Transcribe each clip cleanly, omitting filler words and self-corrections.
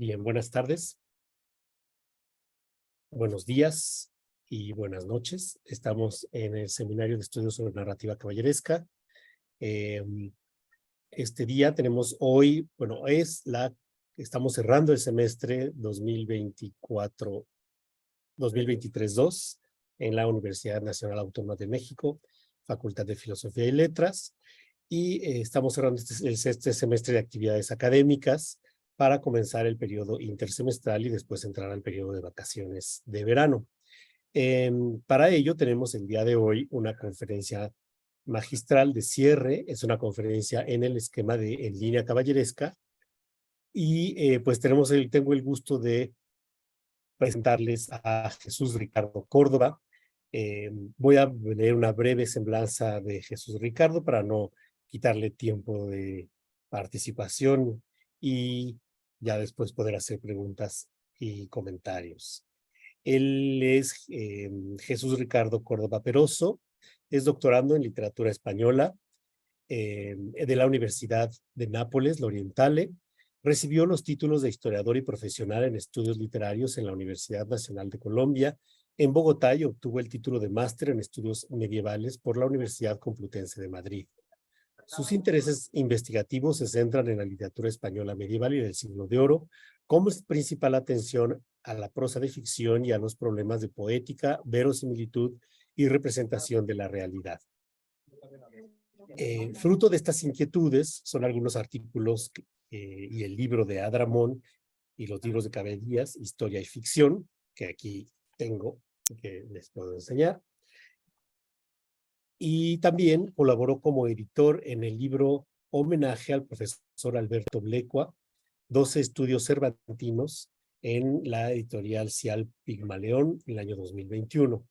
Bien, buenas tardes, buenos días y buenas noches. Estamos en el Seminario de Estudios sobre Narrativa Caballeresca. Eh, este día tenemos hoy, estamos cerrando el semestre 2023-2 en la Universidad Nacional Autónoma de México, Facultad de Filosofía y Letras, y estamos cerrando este semestre de actividades académicas para comenzar el periodo intersemestral y después entrar al periodo de vacaciones de verano. Para ello tenemos el día de hoy una conferencia magistral de cierre. Es una conferencia en el esquema de En Línea Caballeresca y pues tengo el gusto de presentarles a Jesús Ricardo Córdoba. Voy a leer una breve semblanza de Jesús Ricardo para no quitarle tiempo de participación y ya después poder hacer preguntas y comentarios. Él es Jesús Ricardo Córdoba Peroso, es doctorando en literatura española de la Universidad de Nápoles, La Orientale. Recibió los títulos de historiador y profesional en estudios literarios en la Universidad Nacional de Colombia, en Bogotá, y obtuvo el título de máster en estudios medievales por la Universidad Complutense de Madrid. Sus intereses investigativos se centran en la literatura española medieval y del Siglo de Oro, con principal atención a la prosa de ficción y a los problemas de poética, verosimilitud y representación de la realidad. Fruto de estas inquietudes son algunos artículos y el libro de Adramón y los libros de Caballerías, Historia y Ficción, que aquí tengo y que les puedo enseñar. Y también colaboró como editor en el libro Homenaje al profesor Alberto Blecua, 12 estudios cervantinos, en la editorial Cial Pigmaleón en el año 2021.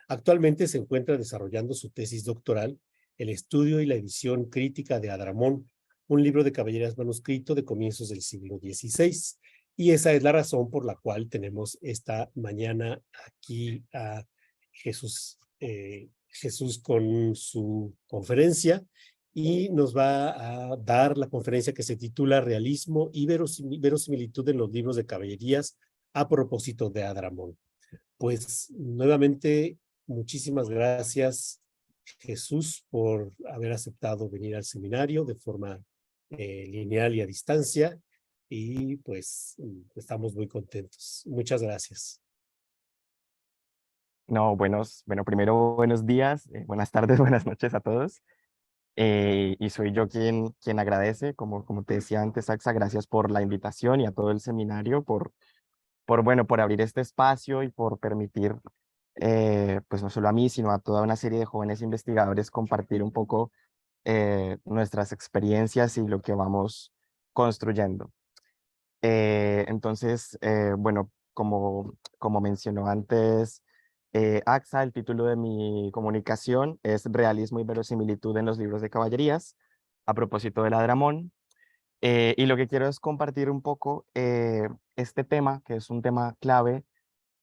Actualmente se encuentra desarrollando su tesis doctoral, El estudio y la edición crítica de Adramón, un libro de caballerías manuscrito de comienzos del siglo XVI. Y esa es la razón por la cual tenemos esta mañana aquí a Jesús con su conferencia, y nos va a dar la conferencia que se titula Realismo y verosimilitud en los libros de caballerías a propósito de Adramón. Pues nuevamente, muchísimas gracias, Jesús, por haber aceptado venir al seminario de forma lineal y a distancia, y pues estamos muy contentos. Muchas gracias. No, primero buenos días, buenas tardes, buenas noches a todos. Y soy yo quien agradece, como te decía antes, Axa, gracias por la invitación y a todo el seminario por abrir este espacio y por permitir, pues no solo a mí, sino a toda una serie de jóvenes investigadores compartir un poco nuestras experiencias y lo que vamos construyendo. Entonces, como mencionó antes Axa, el título de mi comunicación es Realismo y verosimilitud en los libros de caballerías, a propósito del Adramón. Y lo que quiero es compartir un poco este tema, que es un tema clave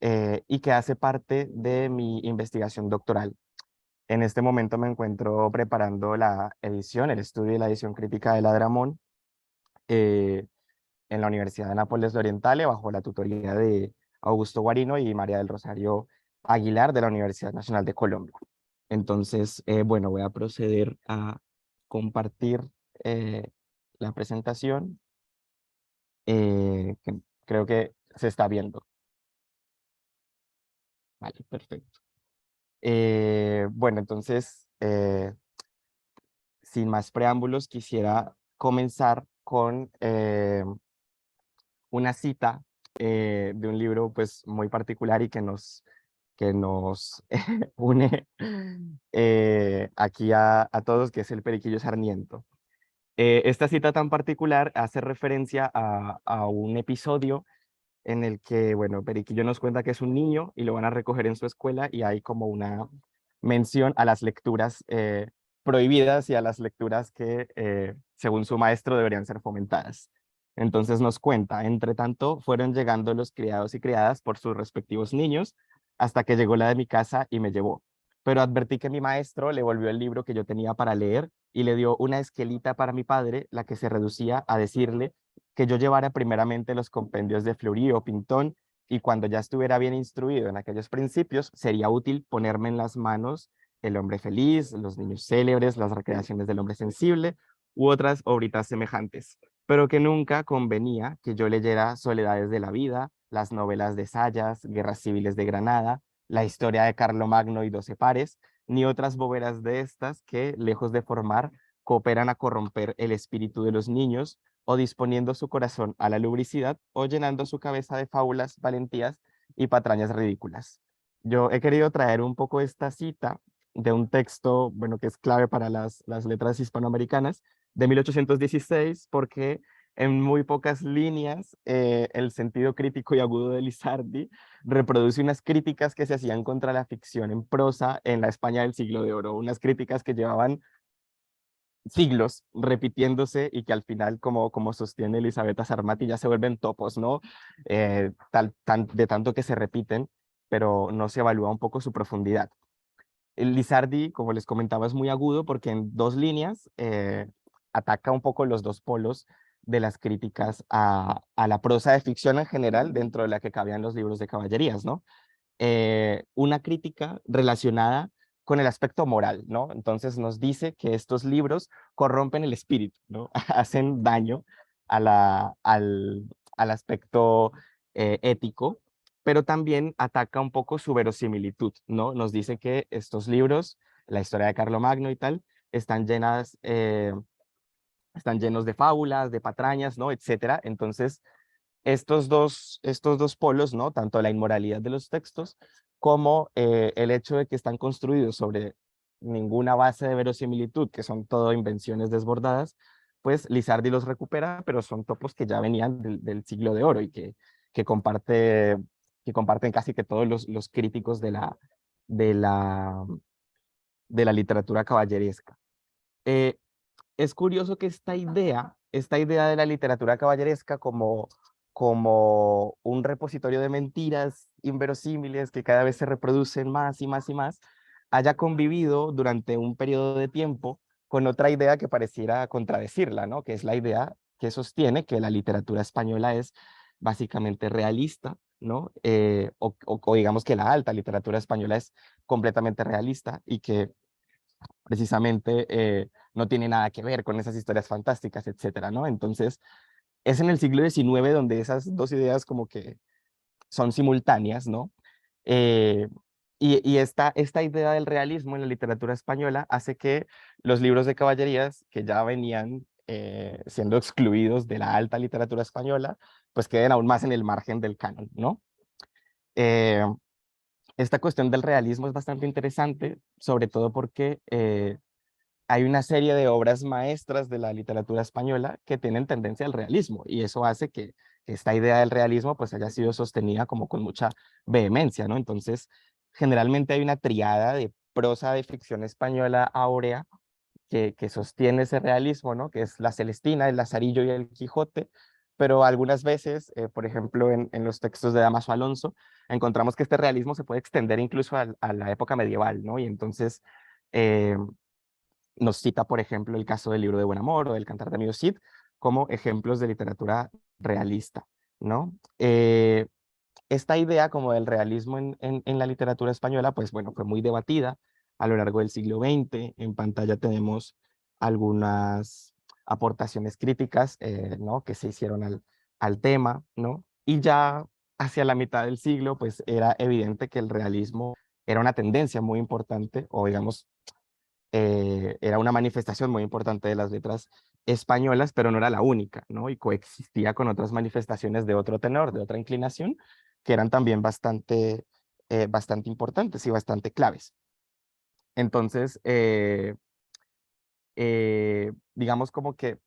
y que hace parte de mi investigación doctoral. En este momento me encuentro preparando la edición, el estudio y la edición crítica del Adramón, en la Universidad de Nápoles de Orientale, bajo la tutoría de Augusto Guarino y María del Rosario Aguilar de la Universidad Nacional de Colombia. Entonces, voy a proceder a compartir eh, la presentación, que creo que se está viendo. Vale, perfecto. Entonces, sin más preámbulos, quisiera comenzar con una cita de un libro pues muy particular y que nos une aquí a todos, que es el Periquillo Sarmiento. Esta cita tan particular hace referencia a un episodio en el que, bueno, Periquillo nos cuenta que es un niño y lo van a recoger en su escuela, y hay como una mención a las lecturas prohibidas y a las lecturas que, según su maestro, deberían ser fomentadas. Entonces nos cuenta: entre tanto, fueron llegando los criados y criadas por sus respectivos niños, hasta que llegó la de mi casa y me llevó. pero advertí que mi maestro le volvió el libro que yo tenía para leer y le dio una esquelita para mi padre, la que se reducía a decirle que yo llevara primeramente los compendios de Fleury o Pinton, y cuando ya estuviera bien instruido en aquellos principios, sería útil ponerme en las manos El hombre feliz, Los niños célebres, Las recreaciones del hombre sensible u otras obritas semejantes, pero que nunca convenía que yo leyera Soledades de la vida, las novelas de Sayas, Guerras civiles de Granada, la historia de Carlomagno y 12 pares, ni otras boberas de estas que, lejos de formar, cooperan a corromper el espíritu de los niños, o disponiendo su corazón a la lubricidad, o llenando su cabeza de fábulas, valentías y patrañas ridículas. Yo he querido traer un poco esta cita de un texto, bueno, que es clave para las letras hispanoamericanas, de 1816, porque en muy pocas líneas el sentido crítico y agudo de Lizardi reproduce unas críticas que se hacían contra la ficción en prosa en la España del siglo de oro, unas críticas que llevaban siglos repitiéndose y que al final, como sostiene Elisabetta Sarmati, ya se vuelven topos, ¿no? De tanto que se repiten, pero no se evalúa un poco su profundidad. El Lizardi, como les comentaba, es muy agudo porque en dos líneas ataca un poco los dos polos de las críticas a la prosa de ficción en general, dentro de la que cabían los libros de caballerías, ¿no? Una crítica relacionada con el aspecto moral, ¿no? Entonces nos dice que estos libros corrompen el espíritu, ¿no? Hacen daño al aspecto ético, pero también ataca un poco su verosimilitud, ¿no? Nos dice que estos libros, la historia de Carlomagno y tal, están están llenos de fábulas, de patrañas, ¿no? Etcétera. Entonces, estos dos polos, ¿no? Tanto la inmoralidad de los textos como el hecho de que están construidos sobre ninguna base de verosimilitud, que son todo invenciones desbordadas, pues Lizardi los recupera, pero son topos que ya venían del siglo de oro y que, comparte, que comparten casi que todos los críticos de la, de la literatura caballeresca. Eh, es curioso que esta idea de la literatura caballeresca como un repositorio de mentiras inverosímiles que cada vez se reproducen más y más y más, haya convivido durante un periodo de tiempo con otra idea que pareciera contradecirla, ¿no? Que es la idea que sostiene que la literatura española es básicamente realista, ¿no? O digamos que la alta literatura española es completamente realista y que precisamente no tiene nada que ver con esas historias fantásticas, etcétera, ¿no? Entonces, es en el siglo XIX donde esas dos ideas como que son simultáneas, ¿no? Eh, y esta idea del realismo en la literatura española hace que los libros de caballerías, que ya venían siendo excluidos de la alta literatura española, pues queden aún más en el margen del canon, ¿no? Eh, esta cuestión del realismo es bastante interesante, sobre todo porque hay una serie de obras maestras de la literatura española que tienen tendencia al realismo, y eso hace que esta idea del realismo pues haya sido sostenida como con mucha vehemencia, ¿no? Entonces, generalmente hay una triada de prosa de ficción española áurea que sostiene ese realismo, ¿no? Que es la Celestina, el Lazarillo y el Quijote, pero algunas veces, por ejemplo, en los textos de Damaso Alonso, encontramos que este realismo se puede extender incluso a la época medieval, ¿no? Y entonces eh, nos cita, por ejemplo, el caso del libro de Buen Amor o del Cantar de Amigo Cid como ejemplos de literatura realista, ¿no? Esta idea como del realismo en la literatura española, pues bueno, fue muy debatida a lo largo del siglo XX. En pantalla tenemos algunas aportaciones críticas, ¿no? Que se hicieron al tema, ¿no? Y ya hacia la mitad del siglo, pues era evidente que el realismo era una tendencia muy importante, o digamos, era una manifestación muy importante de las letras españolas, pero no era la única, ¿no? Y coexistía con otras manifestaciones de otro tenor, de otra inclinación, que eran también bastante importantes y bastante claves. Entonces, digamos como que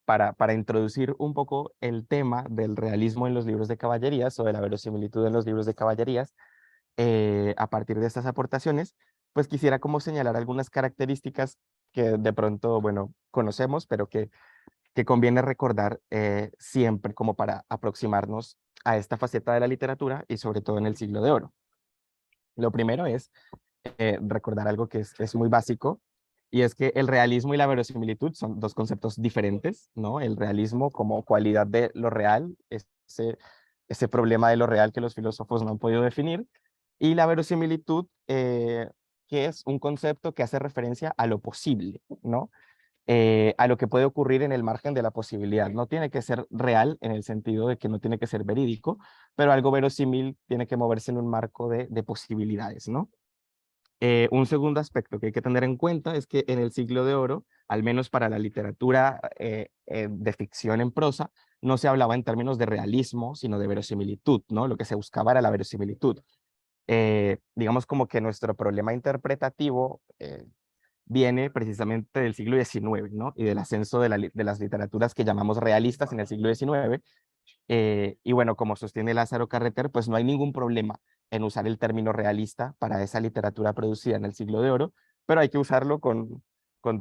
para introducir un poco el tema del realismo en los libros de caballerías o de la verosimilitud en los libros de caballerías, a partir de estas aportaciones, pues quisiera como señalar algunas características que de pronto, bueno, conocemos, pero que conviene recordar siempre como para aproximarnos a esta faceta de la literatura y sobre todo en el siglo de oro. Lo primero es recordar algo que es muy básico, y es que el realismo y la verosimilitud son dos conceptos diferentes, ¿no? El realismo como cualidad de lo real, ese problema de lo real que los filósofos no han podido definir, y la verosimilitud, que es un concepto que hace referencia a lo posible, ¿no? A lo que puede ocurrir en el margen de la posibilidad. No tiene que ser real en el sentido de que no tiene que ser verídico, pero algo verosímil tiene que moverse en un marco de posibilidades, ¿no? Un segundo aspecto que hay que tener en cuenta es que en el Siglo de Oro, al menos para la literatura de ficción en prosa, no se hablaba en términos de realismo, sino de verosimilitud, ¿no? Lo que se buscaba era la verosimilitud. Digamos como que nuestro problema interpretativo viene precisamente del siglo XIX, ¿no? Y del ascenso de las literaturas que llamamos realistas en el siglo XIX. Y bueno, como sostiene Lázaro Carreter, pues no hay ningún problema en usar el término realista para esa literatura producida en el siglo de oro, pero hay que usarlo con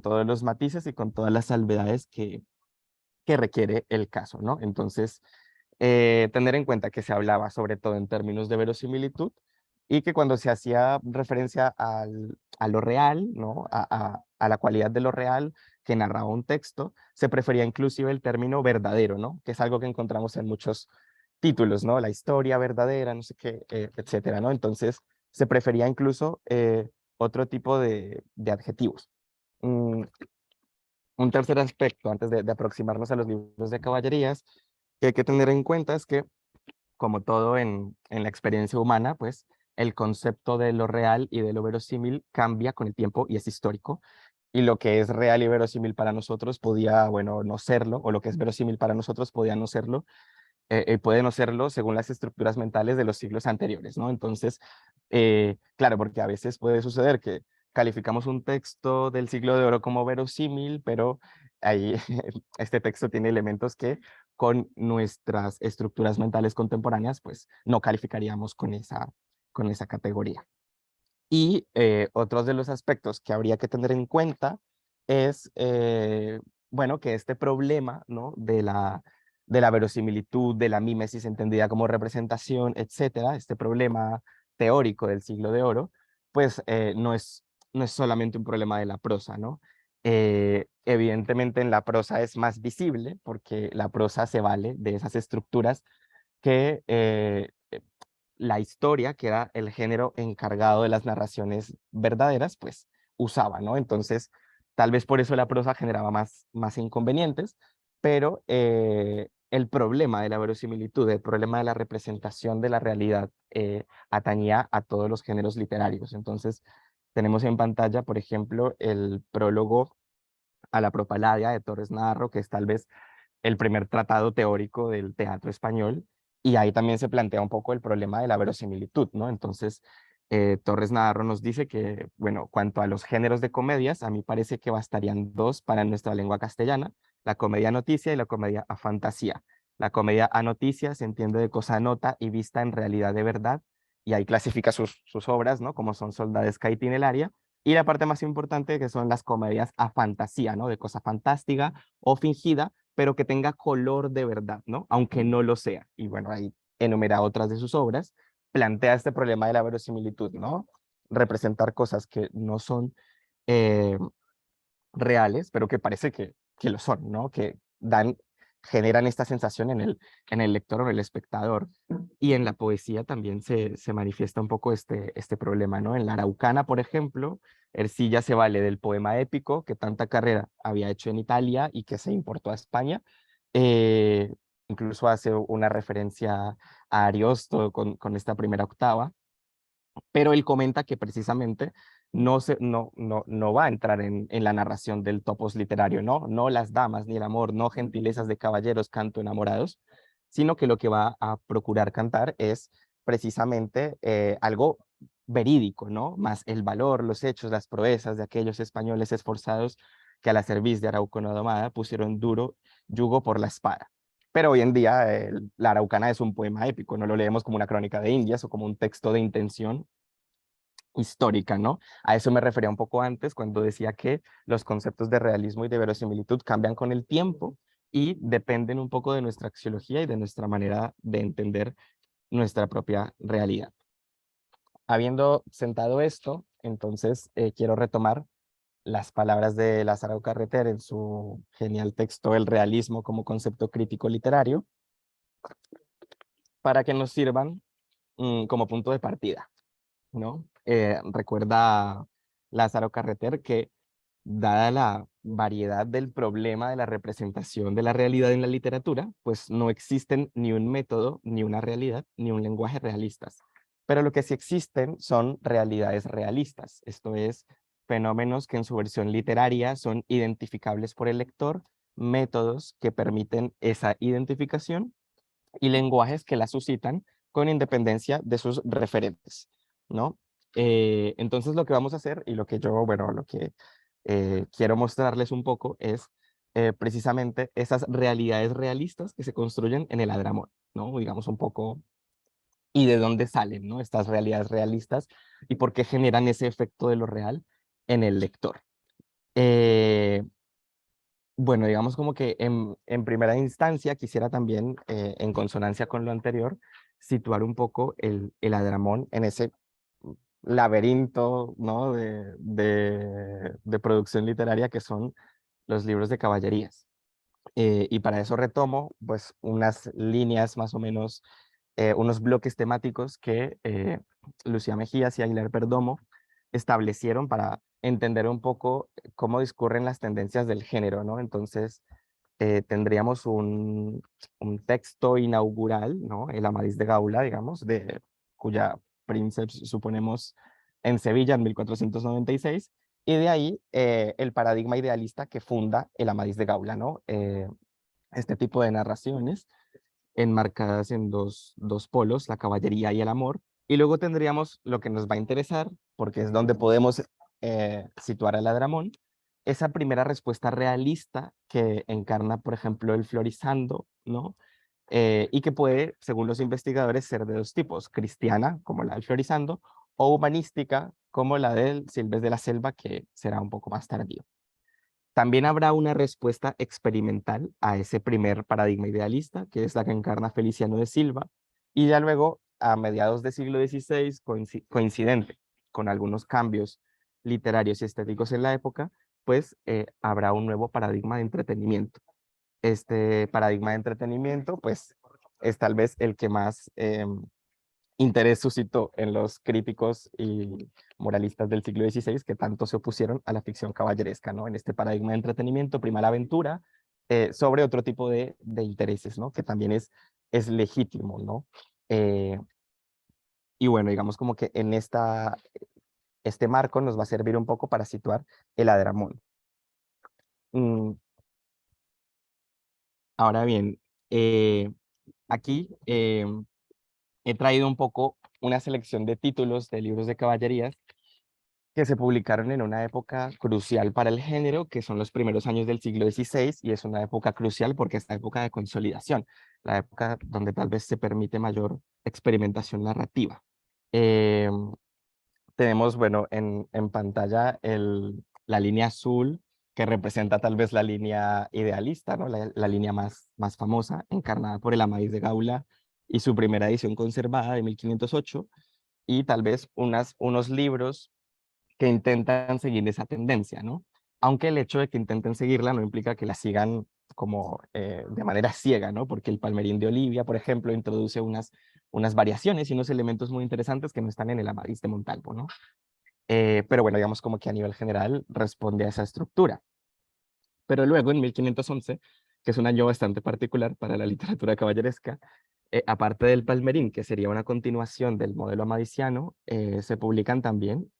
todos los matices y con todas las salvedades que requiere el caso, ¿no? Entonces, tener en cuenta que se hablaba sobre todo en términos de verosimilitud y que cuando se hacía referencia a lo real, ¿no? A la cualidad de lo real que narraba un texto, se prefería inclusive el término verdadero, ¿no? Que es algo que encontramos en muchos títulos, ¿no? La historia verdadera, no sé qué, etcétera, ¿no? Entonces, se prefería incluso otro tipo de adjetivos. Mm, un tercer aspecto, antes de aproximarnos a los libros de caballerías, que hay que tener en cuenta es que, como todo en la experiencia humana, pues el concepto de lo real y de lo verosímil cambia con el tiempo y es histórico. Y lo que es real y verosímil para nosotros podía, bueno, no serlo, o lo que es verosímil para nosotros podía no serlo, puede no serlo según las estructuras mentales de los siglos anteriores, ¿no? Entonces, claro, porque a veces puede suceder que calificamos un texto del siglo de oro como verosímil, pero ahí este texto tiene elementos que con nuestras estructuras mentales contemporáneas, pues no calificaríamos con esa categoría. Y otros de los aspectos que habría que tener en cuenta es, bueno, que este problema, ¿no? De la verosimilitud, de la mímesis entendida como representación, etcétera, este problema teórico del siglo de oro, pues no es solamente un problema de la prosa, ¿no? Evidentemente en la prosa es más visible porque la prosa se vale de esas estructuras que la historia, que era el género encargado de las narraciones verdaderas, pues usaba, ¿no? Entonces, tal vez por eso la prosa generaba más inconvenientes, pero el problema de la verosimilitud, el problema de la representación de la realidad atañía a todos los géneros literarios. Entonces, tenemos en pantalla, por ejemplo, el prólogo a la Propaladia de Torres Navarro, que es tal vez el primer tratado teórico del teatro español, y ahí también se plantea un poco el problema de la verosimilitud, ¿no? Entonces, Torres Navarro nos dice que, bueno, cuanto a los géneros de comedias, a mí parece que bastarían dos para nuestra lengua castellana, la comedia a noticia y la comedia a fantasía. La comedia a noticia se entiende de cosa a nota y vista en realidad de verdad, y ahí clasifica sus obras, ¿no? Como son Soldadesca y Tinelaria, y la parte más importante que son las comedias a fantasía, ¿no? De cosa fantástica o fingida, pero que tenga color de verdad, ¿no? Aunque no lo sea. Y bueno, ahí enumera otras de sus obras, plantea este problema de la verosimilitud, ¿no? Representar cosas que no son eh, reales, pero que parece que lo son, ¿no? Que generan esta sensación en el lector o en el espectador. Y en la poesía también se manifiesta un poco este problema, ¿no? En la Araucana, por ejemplo, Ercilla se vale del poema épico que tanta carrera había hecho en Italia y que se importó a España. Eh, incluso hace una referencia a Ariosto con esta primera octava, pero él comenta que precisamente no va a entrar en la narración del topos literario, ¿no? No las damas ni el amor, no gentilezas de caballeros canto enamorados, sino que lo que va a procurar cantar es precisamente algo verídico, ¿no? Más el valor, los hechos, las proezas de aquellos españoles esforzados que a la cerviz de Arauco no domada pusieron duro yugo por la espada. Pero hoy en día la Araucana es un poema épico, no lo leemos como una crónica de Indias o como un texto de intención histórica, ¿no? A eso me refería un poco antes cuando decía que los conceptos de realismo y de verosimilitud cambian con el tiempo y dependen un poco de nuestra axiología y de nuestra manera de entender nuestra propia realidad. Habiendo sentado esto, Entonces, quiero retomar las palabras de Lázaro Carreter en su genial texto El realismo como concepto crítico literario, para que nos sirvan como punto de partida, ¿no? Recuerda Lázaro Carreter que, dada la variedad del problema de la representación de la realidad en la literatura, pues no existen ni un método, ni una realidad, ni un lenguaje realistas. Pero lo que sí existen son realidades realistas, esto es, fenómenos que en su versión literaria son identificables por el lector, métodos que permiten esa identificación y lenguajes que la suscitan con independencia de sus referentes, ¿no? Entonces lo que vamos a hacer y lo que yo, bueno, lo que quiero mostrarles un poco es precisamente esas realidades realistas que se construyen en el Adramón, ¿no? Digamos un poco, y de dónde salen, ¿no? Estas realidades realistas y por qué generan ese efecto de lo real en el lector. Eh, bueno, digamos como que en primera instancia quisiera también, en consonancia con lo anterior, situar un poco el Adramón en ese laberinto, ¿no? de producción literaria que son los libros de caballerías. Y para eso retomo pues unas líneas más o menos, unos bloques temáticos que Lucía Mejías y Aguilar Perdomo establecieron para entender un poco cómo discurren las tendencias del género, ¿no? Entonces, tendríamos un texto inaugural, ¿no? El Amadís de Gaula, digamos, cuya princeps suponemos en Sevilla en 1496, y de ahí el paradigma idealista que funda el Amadís de Gaula, ¿no? Este tipo de narraciones enmarcadas en dos polos, la caballería y el amor, y luego tendríamos lo que nos va a interesar, porque es donde podemos situar al Adramón, esa primera respuesta realista que encarna, por ejemplo, el Florisando, ¿no? Y que puede, según los investigadores, ser de dos tipos, cristiana, como la del Florisando, o humanística, como la del Silves de la Selva, que será un poco más tardío. También habrá una respuesta experimental a ese primer paradigma idealista, que es la que encarna Feliciano de Silva, y ya luego, a mediados del siglo XVI, coincidente con algunos cambios literarios y estéticos en la época, pues habrá un nuevo paradigma de entretenimiento. Este paradigma de entretenimiento, pues, es tal vez el que más interés suscitó en los críticos y moralistas del siglo XVI que tanto se opusieron a la ficción caballeresca, ¿no? En este paradigma de entretenimiento prima la aventura sobre otro tipo de intereses, ¿no? Que también es legítimo, ¿no? Eh, y bueno, digamos como que en este marco nos va a servir un poco para situar el Adramón. Ahora bien, aquí he traído un poco una selección de títulos de libros de caballerías que se publicaron en una época crucial para el género, que son los primeros años del siglo XVI, y es una época crucial porque es la época de consolidación, la época donde tal vez se permite mayor experimentación narrativa. Eh, Tenemos, bueno, en pantalla la línea azul, que representa tal vez la línea idealista, ¿no? La línea más famosa, encarnada por el Amadís de Gaula y su primera edición conservada de 1508, y tal vez unos libros que intentan seguir esa tendencia, ¿no? Aunque el hecho de que intenten seguirla no implica que la sigan como de manera ciega, ¿no? Porque el Palmerín de Olivia, por ejemplo, introduce unas variaciones y unos elementos muy interesantes que no están en el Amadís de Montalvo, ¿no? Pero bueno, digamos como que a nivel general responde a esa estructura. Pero luego, en 1511, que es un año bastante particular para la literatura caballeresca, aparte del Palmerín, que sería una continuación del modelo amadiciano, se publican también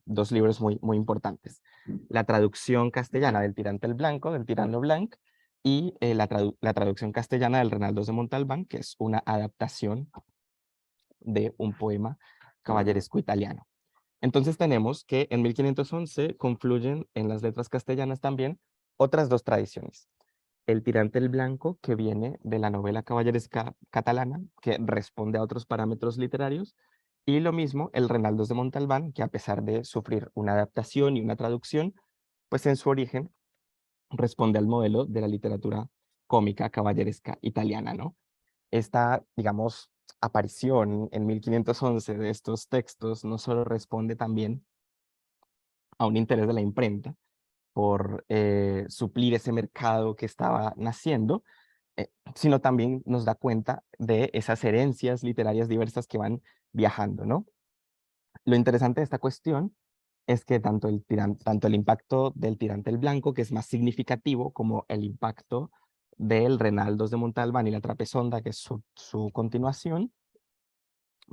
dos libros muy importantes. La traducción castellana del Tirante el Blanco, del Tirano Blanc, y la traducción castellana del Renaldos de Montalbán, que es una adaptación de un poema caballeresco italiano. Entonces tenemos que en 1511 confluyen en las letras castellanas también otras dos tradiciones. El Tirante el Blanco, que viene de la novela caballeresca catalana, que responde a otros parámetros literarios, y lo mismo el Renaldos de Montalbán, que a pesar de sufrir una adaptación y una traducción, pues en su origen responde al modelo de la literatura cómica caballeresca italiana, ¿no? Esta, digamos, aparición en 1511 de estos textos no solo responde también a un interés de la imprenta por suplir ese mercado que estaba naciendo, sino también nos da cuenta de esas herencias literarias diversas que van viajando, ¿no? Lo interesante de esta cuestión es que tanto el impacto del tirante el blanco, que es más significativo, como el impacto del Renaldos de Montalbán y la Trapezonda, que es su continuación,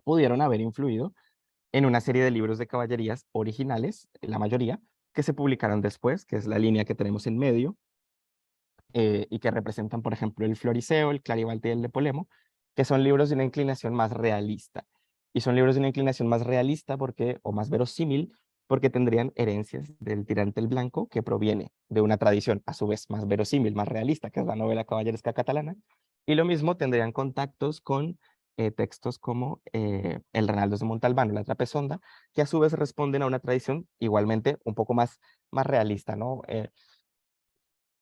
pudieron haber influido en una serie de libros de caballerías originales, la mayoría, que se publicaron después, que es la línea que tenemos en medio, y que representan, por ejemplo, el Floriseo, el Clarivaldi y el de Polemo, que son libros de una inclinación más realista. Y son libros de una inclinación más realista porque, o más verosímil, porque tendrían herencias del tirante el blanco, que proviene de una tradición a su vez más verosímil, más realista, que es la novela caballeresca catalana. Y lo mismo tendrían contactos con textos como el Renaldos de Montalbán o la Trapezonda, que a su vez responden a una tradición igualmente un poco más realista, ¿no?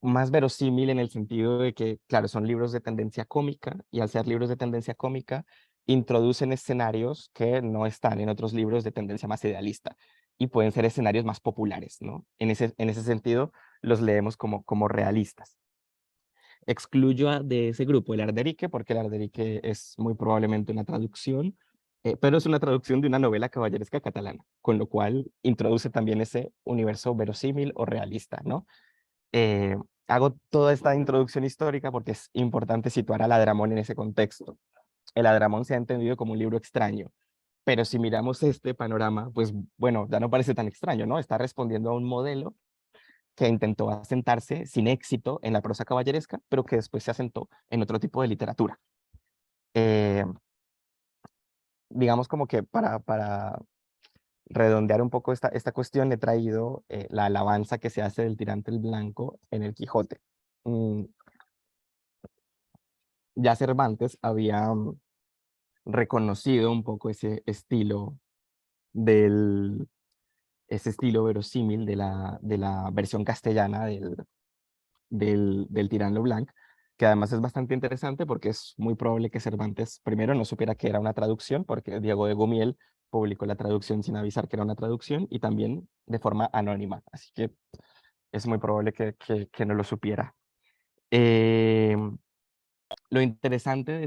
Más verosímil en el sentido de que, claro, son libros de tendencia cómica y al ser libros de tendencia cómica, introducen escenarios que no están en otros libros de tendencia más idealista y pueden ser escenarios más populares, ¿no? En ese sentido, los leemos como realistas. Excluyo de ese grupo el Arderique, porque el Arderique es muy probablemente una traducción, pero es una traducción de una novela caballeresca catalana, con lo cual introduce también ese universo verosímil o realista, ¿no? Eh, Hago toda esta introducción histórica porque es importante situar al Adramón en ese contexto. El Adramón se ha entendido como un libro extraño, pero si miramos este panorama, pues bueno, ya no parece tan extraño, ¿no? Está respondiendo a un modelo que intentó asentarse sin éxito en la prosa caballeresca, pero que después se asentó en otro tipo de literatura. Eh, digamos como que para redondear un poco esta cuestión, he traído la alabanza que se hace del tirante el blanco en el Quijote. Mm, ya Cervantes había reconocido un poco ese estilo verosímil de la versión castellana del Tirano Blanc, que además es bastante interesante porque es muy probable que Cervantes primero no supiera que era una traducción, porque Diego de Gumiel publicó la traducción sin avisar que era una traducción y también de forma anónima, así que es muy probable que no lo supiera. Eh, lo interesante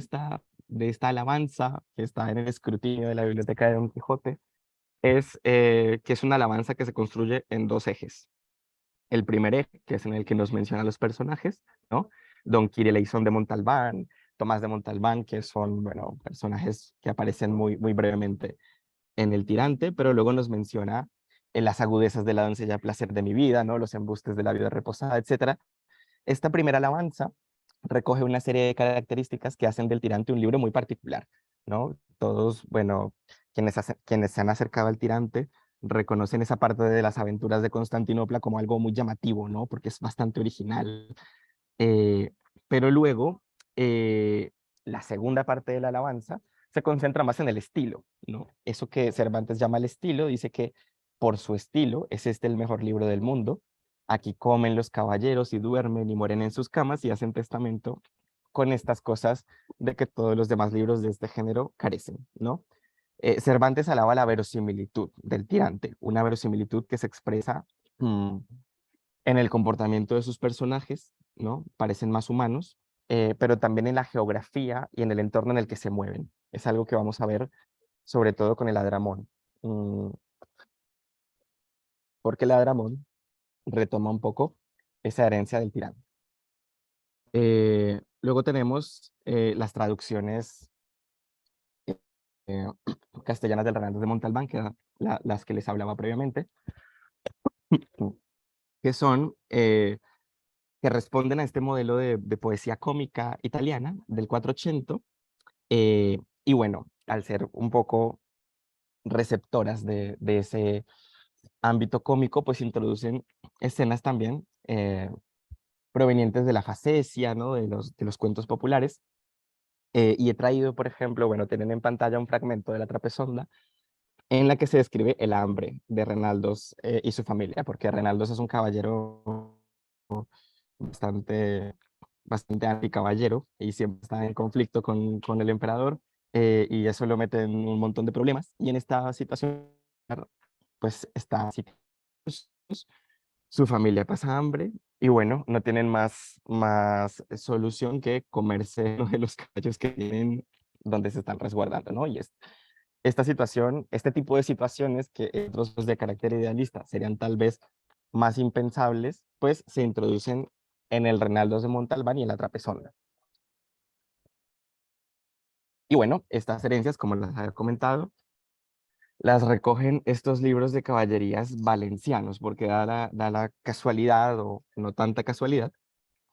de esta alabanza que está en el escrutinio de la Biblioteca de Don Quijote es que es una alabanza que se construye en dos ejes. El primer eje, que es en el que nos menciona los personajes, ¿no? Don Quireleisón de Montalbán, Tomás de Montalbán, que son, bueno, personajes que aparecen muy, muy brevemente en El Tirante, pero luego nos menciona en las agudezas de la doncella placer de mi vida, ¿no? Los embustes de la vida reposada, etcétera. Esta primera alabanza recoge una serie de características que hacen del Tirante un libro muy particular, ¿no? Todos, bueno, quienes se han acercado al Tirante reconocen esa parte de las aventuras de Constantinopla como algo muy llamativo, ¿no? Porque es bastante original. Eh, pero luego, eh, la segunda parte de la alabanza se concentra más en el estilo, ¿no? Eso que Cervantes llama el estilo, dice que por su estilo es este el mejor libro del mundo. Aquí comen los caballeros y duermen y mueren en sus camas y hacen testamento con estas cosas de que todos los demás libros de este género carecen, ¿no? Cervantes alaba la verosimilitud del tirante, una verosimilitud que se expresa en el comportamiento de sus personajes, ¿no? Parecen más humanos, pero también en la geografía y en el entorno en el que se mueven. Es algo que vamos a ver sobre todo con el Adramón, mm, porque el Adramón retoma un poco esa herencia del tirano. Luego tenemos las traducciones eh, castellanas del Renaldo de Montalbán, que eran las que les hablaba previamente, que son que responden a este modelo de poesía cómica italiana del 480, y bueno, al ser un poco receptoras de ese ámbito cómico, pues introducen escenas también provenientes de la facesia, ¿no? De los cuentos populares. Y he traído, por ejemplo, bueno, tienen en pantalla un fragmento de la Trapezonda en la que se describe el hambre de Renaldos y su familia, porque Renaldos es un caballero bastante, bastante anticaballero y siempre está en conflicto con el emperador y eso lo mete en un montón de problemas. Y en esta situación, pues está su familia pasa hambre y bueno, no tienen más solución que comerse uno de los caballos que tienen donde se están resguardando, ¿no? Y esta situación, este tipo de situaciones que en otros de carácter idealista serían tal vez más impensables, pues se introducen en el Reinaldos de Montalbán y en la Trapezonda. Y bueno, estas herencias, como las había comentado, las recogen estos libros de caballerías valencianos, porque da la casualidad, o no tanta casualidad,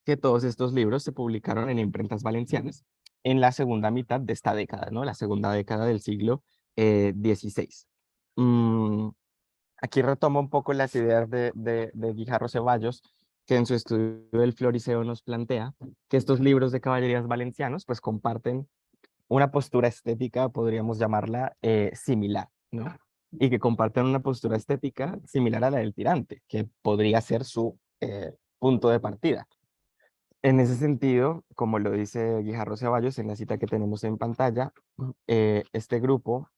que todos estos libros se publicaron en imprentas valencianas en la segunda mitad de esta década, ¿no? La segunda década del siglo XVI. Mm, Aquí retomo un poco las ideas de Guijarro Ceballos, que en su estudio del Floriseo nos plantea que estos libros de caballerías valencianos pues comparten una postura estética, podríamos llamarla similar, ¿no? Y que comparten una postura estética similar a la del tirante, que podría ser su punto de partida. En ese sentido, como lo dice Guijarro Ceballos en la cita que tenemos en pantalla, este grupo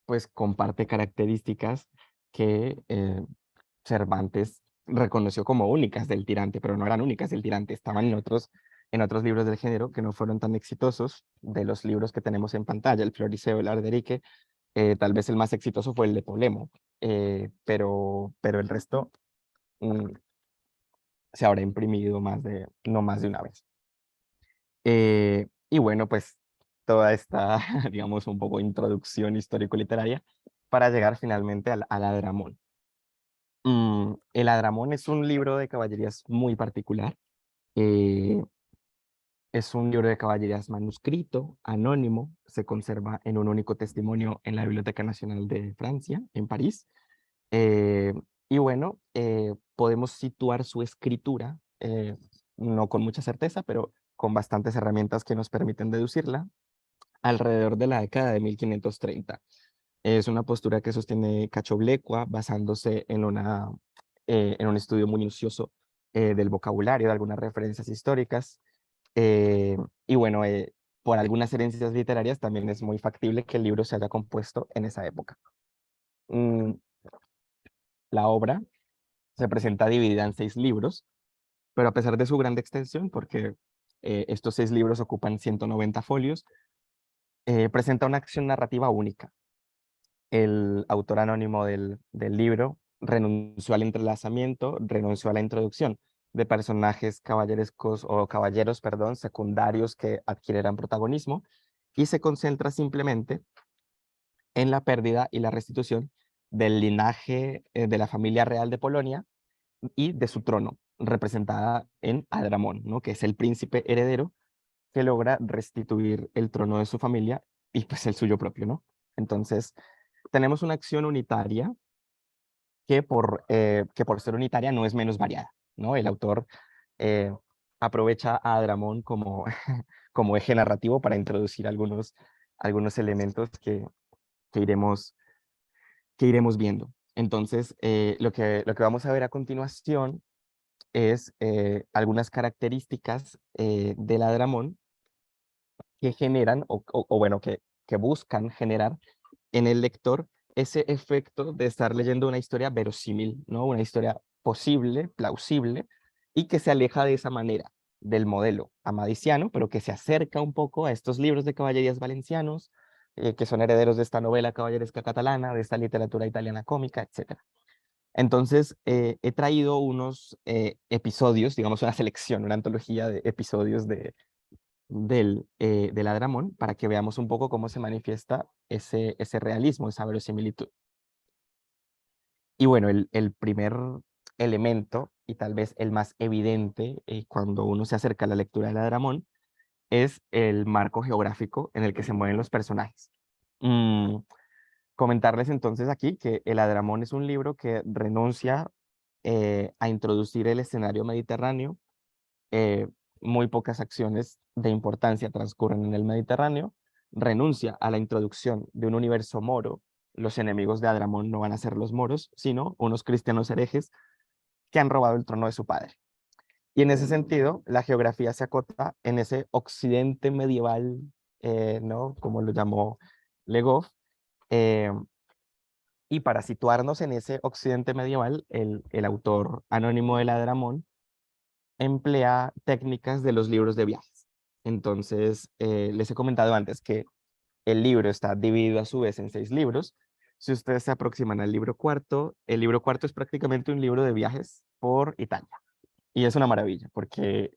pues comparte características que Cervantes reconoció como únicas del tirante, pero no eran únicas del tirante, estaban en otros libros del género que no fueron tan exitosos de los libros que tenemos en pantalla, el Floriseo, el Arderique, tal vez el más exitoso fue el de Polemo, pero el resto mm, se habrá imprimido no más de una vez. Y bueno, pues toda esta, digamos, un poco introducción histórico-literaria para llegar finalmente al Adramón. El Adramón es un libro de caballerías muy particular. eh, es un libro de caballerías manuscrito, anónimo, se conserva en un único testimonio en la Biblioteca Nacional de Francia, en París. Eh, y bueno, podemos situar su escritura, no con mucha certeza, pero con bastantes herramientas que nos permiten deducirla, alrededor de la década de 1530. Es una postura que sostiene Cachoblecua basándose en un estudio minucioso del vocabulario, de algunas referencias históricas. Y bueno, por algunas herencias literarias también es muy factible que el libro se haya compuesto en esa época. Mm, la obra se presenta dividida en 6 libros, pero a pesar de su grande extensión, porque estos 6 libros ocupan 190 folios, presenta una acción narrativa única. El autor anónimo del libro renunció al entrelazamiento, renunció a la introducción de personajes caballerescos o caballeros, perdón, secundarios que adquirieran protagonismo y se concentra simplemente en la pérdida y la restitución del linaje de la familia real de Polonia y de su trono, representada en Adramón, ¿no? Que es el príncipe heredero que logra restituir el trono de su familia y pues el suyo propio, ¿no? Entonces, tenemos una acción unitaria que por ser unitaria no es menos variada, ¿no? El autor eh, aprovecha a Adramón como, como eje narrativo para introducir algunos elementos que iremos, que iremos viendo. Entonces, lo que vamos a ver a continuación es algunas características del Adramón que generan, o bueno, que buscan generar en el lector ese efecto de estar leyendo una historia verosímil, ¿no? Una historia posible, plausible, y que se aleja de esa manera del modelo amadiciano, pero que se acerca un poco a estos libros de caballerías valencianos, que son herederos de esta novela caballeresca catalana, de esta literatura italiana cómica, etc. Entonces, he traído unos episodios, digamos una selección, una antología de episodios del Adramón para que veamos un poco cómo se manifiesta ese realismo, esa verosimilitud. Y bueno, el primer elemento, y tal vez el más evidente cuando uno se acerca a la lectura del Adramón, es el marco geográfico en el que se mueven los personajes. Mm, Comentarles entonces aquí que el Adramón es un libro que renuncia a introducir el escenario mediterráneo. eh, Muy pocas acciones de importancia transcurren en el Mediterráneo, renuncia a la introducción de un universo moro. Los enemigos de Adramón no van a ser los moros, sino unos cristianos herejes que han robado el trono de su padre. Y en ese sentido, la geografía se acota en ese occidente medieval ¿no? Como lo llamó Le Goff. eh, y para situarnos en ese occidente medieval, el autor anónimo de Ladramón emplea técnicas de los libros de viajes. Entonces, les he comentado antes que el libro está dividido a su vez en 6 libros. Si ustedes se aproximan al libro cuarto, el libro cuarto es prácticamente un libro de viajes por Italia. Y es una maravilla, porque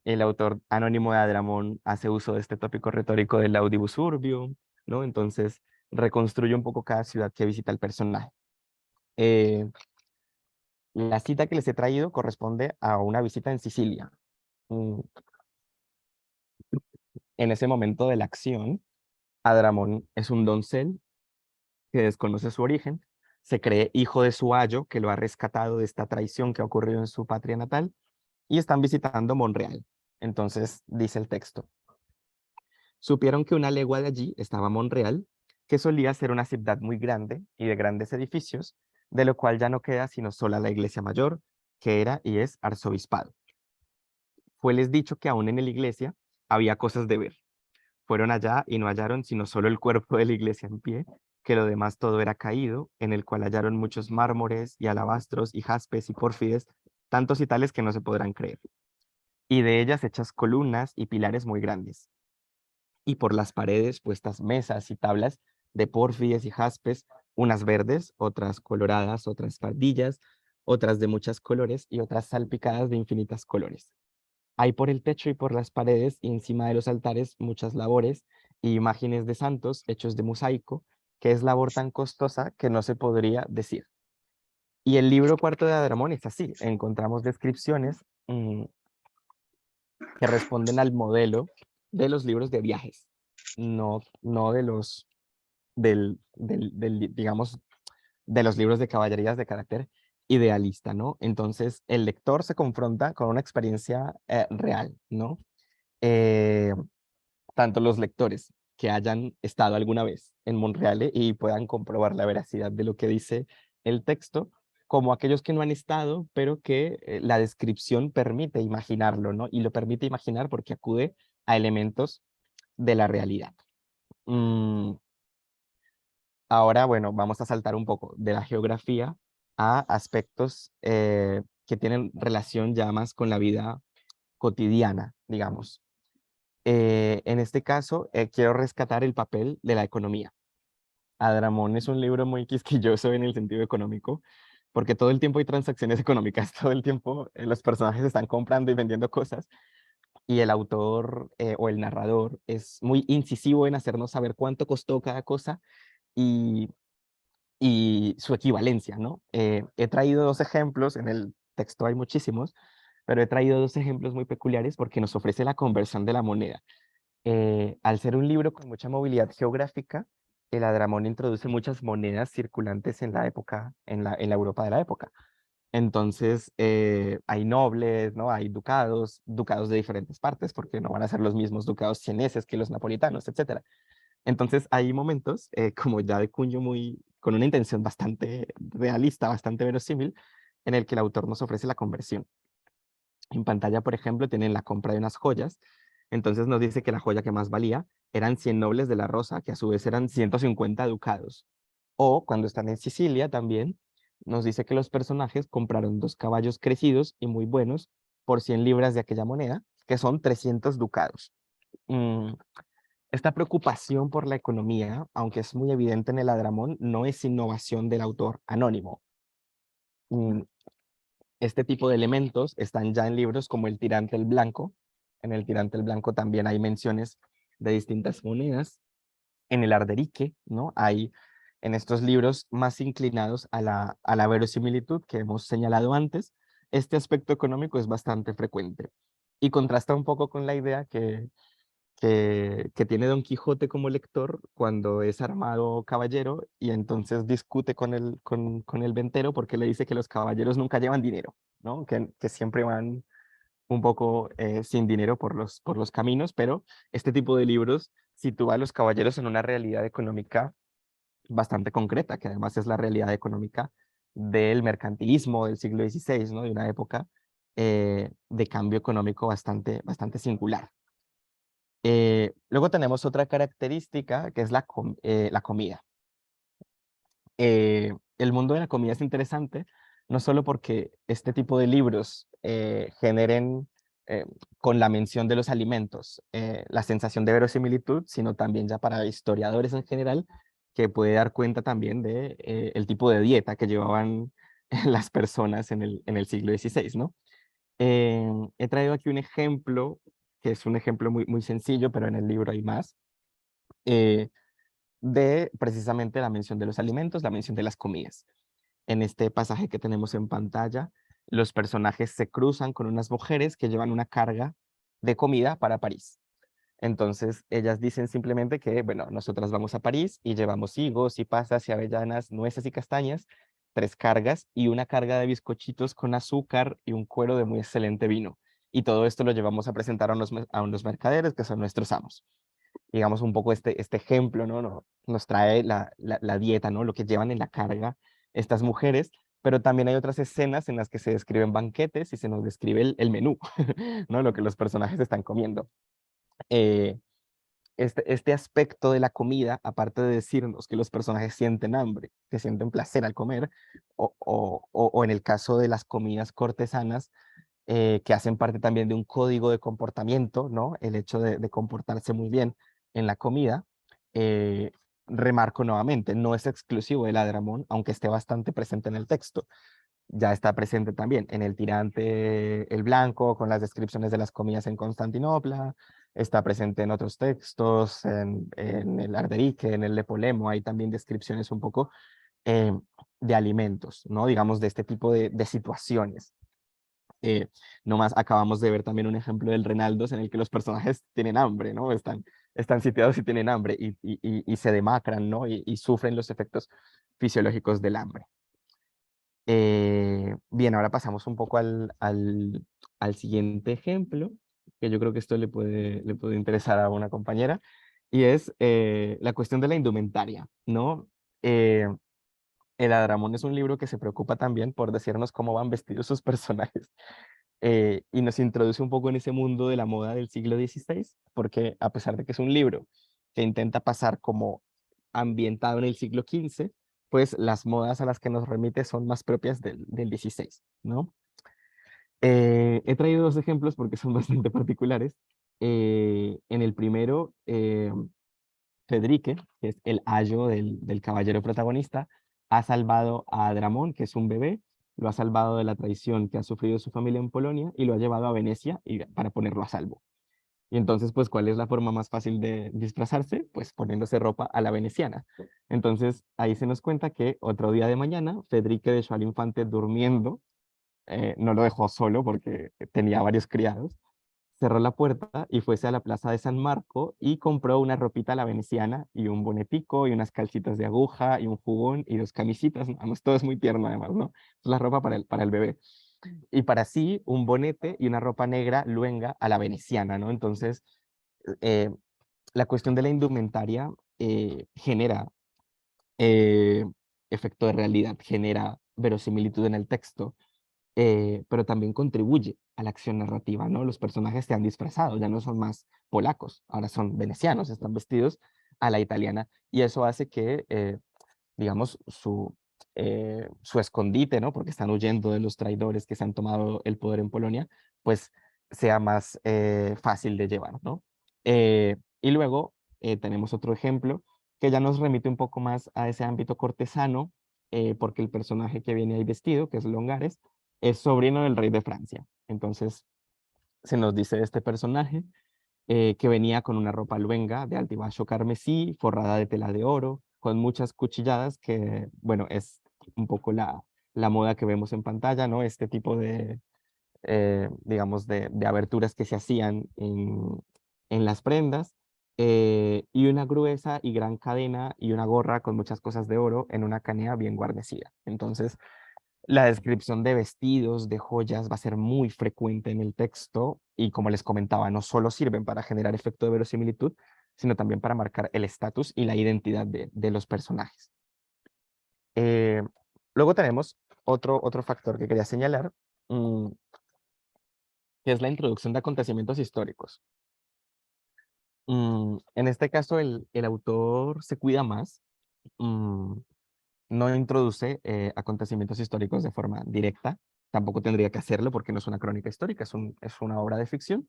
el autor anónimo de Adramón hace uso de este tópico retórico del audibus urbium, ¿no? Entonces, reconstruye un poco cada ciudad que visita el personaje. Eh, la cita que les he traído corresponde a una visita en Sicilia. Mm, En ese momento de la acción, Adramón es un doncel que desconoce su origen, se cree hijo de su ayo, que lo ha rescatado de esta traición que ha ocurrido en su patria natal, y están visitando Monreal. Entonces dice el texto: supieron que una legua de allí estaba Monreal, que solía ser una ciudad muy grande y de grandes edificios, de lo cual ya no queda sino sola la iglesia mayor, que era y es arzobispado. Fueles dicho que aún en la iglesia había cosas de ver. Fueron allá y no hallaron sino solo el cuerpo de la iglesia en pie, que lo demás todo era caído, en el cual hallaron muchos mármores y alabastros y jaspes y pórfides, tantos y tales que no se podrán creer, y de ellas hechas columnas y pilares muy grandes, y por las paredes puestas mesas y tablas de pórfides y jaspes, unas verdes, otras coloradas, otras pardillas, otras de muchos colores y otras salpicadas de infinitas colores. Hay por el techo y por las paredes y encima de los altares muchas labores y imágenes de santos hechos de mosaico, que es labor tan costosa que no se podría decir. Y el libro cuarto de Adramón es así, encontramos descripciones que responden al modelo de los libros de viajes, no de los, digamos, de los libros de caballerías de carácter idealista, ¿no? Entonces el lector se confronta con una experiencia real, ¿no? Eh, Tanto los lectores que hayan estado alguna vez en Monreale y puedan comprobar la veracidad de lo que dice el texto, como aquellos que no han estado, pero que la descripción permite imaginarlo, ¿no? Y lo permite imaginar porque acude a elementos de la realidad. Mm, Ahora, bueno, vamos a saltar un poco de la geografía a aspectos que tienen relación ya más con la vida cotidiana, digamos. En este caso, quiero rescatar el papel de la economía. Adramón es un libro muy quisquilloso en el sentido económico, porque todo el tiempo hay transacciones económicas, todo el tiempo los personajes están comprando y vendiendo cosas, y el autor o el narrador es muy incisivo en hacernos saber cuánto costó cada cosa y, y su equivalencia, ¿no? He traído 2 ejemplos, en el texto hay muchísimos, pero he traído 2 ejemplos muy peculiares porque nos ofrece la conversión de la moneda. Al ser un libro con mucha movilidad geográfica, el Adramón introduce muchas monedas circulantes en la época, en la Europa de la época. Entonces, hay nobles, ¿no? Hay ducados, ducados de diferentes partes, porque no van a ser los mismos ducados sieneses que los napolitanos, etcétera. Entonces, hay momentos, como ya de cuño muy, con una intención bastante realista, bastante verosímil, en el que el autor nos ofrece la conversión. En pantalla, por ejemplo, tienen la compra de unas joyas. Entonces nos dice que la joya que más valía eran 100 nobles de la Rosa, que a su vez eran 150 ducados. O cuando están en Sicilia también, nos dice que los personajes compraron 2 caballos crecidos y muy buenos por 100 libras de aquella moneda, que son 300 ducados. Mm, Esta preocupación por la economía, aunque es muy evidente en el Adramón, no es innovación del autor anónimo. Mm, Este tipo de elementos están ya en libros como El Tirante el Blanco. En El Tirante el Blanco también hay menciones de distintas monedas. En el Arderique, ¿no? Hay en estos libros más inclinados a la verosimilitud que hemos señalado antes, este aspecto económico es bastante frecuente y contrasta un poco con la idea que tiene Don Quijote como lector cuando es armado caballero y entonces discute con el ventero porque le dice que los caballeros nunca llevan dinero, ¿no? Que siempre van un poco sin dinero por los caminos, pero este tipo de libros sitúa a los caballeros en una realidad económica bastante concreta, que además es la realidad económica del mercantilismo del siglo XVI, ¿no? De una época de cambio económico bastante singular. Luego tenemos otra característica que es la comida. El mundo de la comida es interesante, no solo porque este tipo de libros generen, eh, con la mención de los alimentos, la sensación de verosimilitud, sino también ya para historiadores en general, que puede dar cuenta también de el tipo de dieta que llevaban las personas en el siglo XVI, ¿no? He traído aquí un ejemplo, que es un ejemplo muy, muy sencillo, pero en el libro hay más. eh, de precisamente la mención de los alimentos, la mención de las comidas. En este pasaje que tenemos en pantalla, los personajes se cruzan con unas mujeres que llevan una carga de comida para París. Entonces, ellas dicen simplemente que, bueno, nosotras vamos a París y llevamos higos y pasas y avellanas, nueces y castañas, 3 cargas y una carga de bizcochitos con azúcar y un cuero de muy excelente vino. Y todo esto lo llevamos a presentar a unos mercaderes que son nuestros amos. Digamos, un poco este ejemplo, ¿no? Nos trae la dieta, ¿no? Lo que llevan en la carga estas mujeres, pero también hay otras escenas en las que se describen banquetes y se nos describe el menú, ¿no? Lo que los personajes están comiendo. Eh, este aspecto de la comida, aparte de decirnos que los personajes sienten hambre, que sienten placer al comer, o en el caso de las comidas cortesanas, que hacen parte también de un código de comportamiento, ¿no? El hecho de comportarse muy bien en la comida. eh, Remarco nuevamente, no es exclusivo del Adramón, aunque esté bastante presente en el texto. Ya está presente también en el tirante el blanco, con las descripciones de las comidas en Constantinopla, está presente en otros textos, en el Arderique, en el Lepolemo, hay también descripciones un poco eh, de alimentos, ¿no? Digamos, de este tipo de situaciones. Eh, Nomás acabamos de ver también un ejemplo del Renaldos en el que los personajes tienen hambre, ¿no? Están sitiados y tienen hambre y se demacran, ¿no? Y sufren los efectos fisiológicos del hambre. Bien, ahora pasamos un poco al siguiente ejemplo, que yo creo que esto le puede interesar a una compañera, y es la cuestión de la indumentaria, ¿no? Eh, el Adramón es un libro que se preocupa también por decirnos cómo van vestidos sus personajes y nos introduce un poco en ese mundo de la moda del siglo XVI, porque a pesar de que es un libro que intenta pasar como ambientado en el siglo XV, pues las modas a las que nos remite son más propias del XVI, ¿no? He traído 2 ejemplos porque son bastante particulares. En el primero, Federique, que es el ayo del caballero protagonista, ha salvado a Dramón, que es un bebé, lo ha salvado de la traición que ha sufrido su familia en Polonia y lo ha llevado a Venecia para ponerlo a salvo. Y entonces, pues, ¿cuál es la forma más fácil de disfrazarse? Pues poniéndose ropa a la veneciana. Entonces, ahí se nos cuenta que otro día de mañana, Federique dejó al infante durmiendo, no lo dejó solo porque tenía varios criados, cerró la puerta y fuese a la plaza de San Marco y compró una ropita a la veneciana y un bonetico y unas calcitas de aguja y un jubón y 2 camisitas, ¿no? Además, todo es muy tierno además, ¿no? Es la ropa para el bebé. Y para sí, un bonete y una ropa negra luenga a la veneciana, ¿no? Entonces, eh, la cuestión de la indumentaria genera eh, efecto de realidad, genera verosimilitud en el texto, pero también contribuye a la acción narrativa, ¿no? Los personajes se han disfrazado, ya no son más polacos, ahora son venecianos, están vestidos a la italiana, y eso hace que, digamos, su escondite, ¿no? Porque están huyendo de los traidores que se han tomado el poder en Polonia, pues sea más fácil de llevar, ¿no? Y luego tenemos otro ejemplo que ya nos remite un poco más a ese ámbito cortesano, porque el personaje que viene ahí vestido, que es Longares, es sobrino del rey de Francia. Entonces, se nos dice de este personaje que venía con una ropa luenga de altibajo carmesí, forrada de tela de oro, con muchas cuchilladas, que, bueno, es un poco la moda que vemos en pantalla, ¿no? Este tipo de, digamos, de aberturas que se hacían en las prendas, y una gruesa y gran cadena y una gorra con muchas cosas de oro en una canea bien guarnecida. Entonces, la descripción de vestidos, de joyas, va a ser muy frecuente en el texto y como les comentaba, no solo sirven para generar efecto de verosimilitud, sino también para marcar el estatus y la identidad de los personajes. Eh, Luego tenemos otro factor que quería señalar, mm, que es la introducción de acontecimientos históricos. En este caso, el autor se cuida más, mm, no introduce acontecimientos históricos de forma directa, tampoco tendría que hacerlo porque no es una crónica histórica, es una obra de ficción,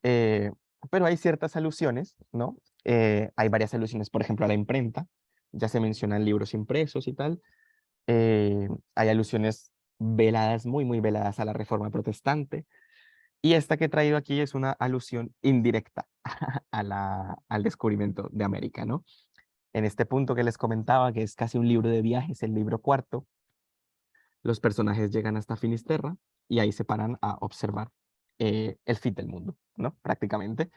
eh, pero hay ciertas alusiones, ¿no? Hay varias alusiones, por ejemplo, a la imprenta, ya se mencionan libros impresos y tal, hay alusiones veladas, muy, muy veladas a la Reforma Protestante, y esta que he traído aquí es una alusión indirecta al descubrimiento de América, ¿no? En este punto que les comentaba, que es casi un libro de viajes, el libro cuarto, los personajes llegan hasta Finisterra y ahí se paran a observar el fin del mundo, ¿no? Prácticamente.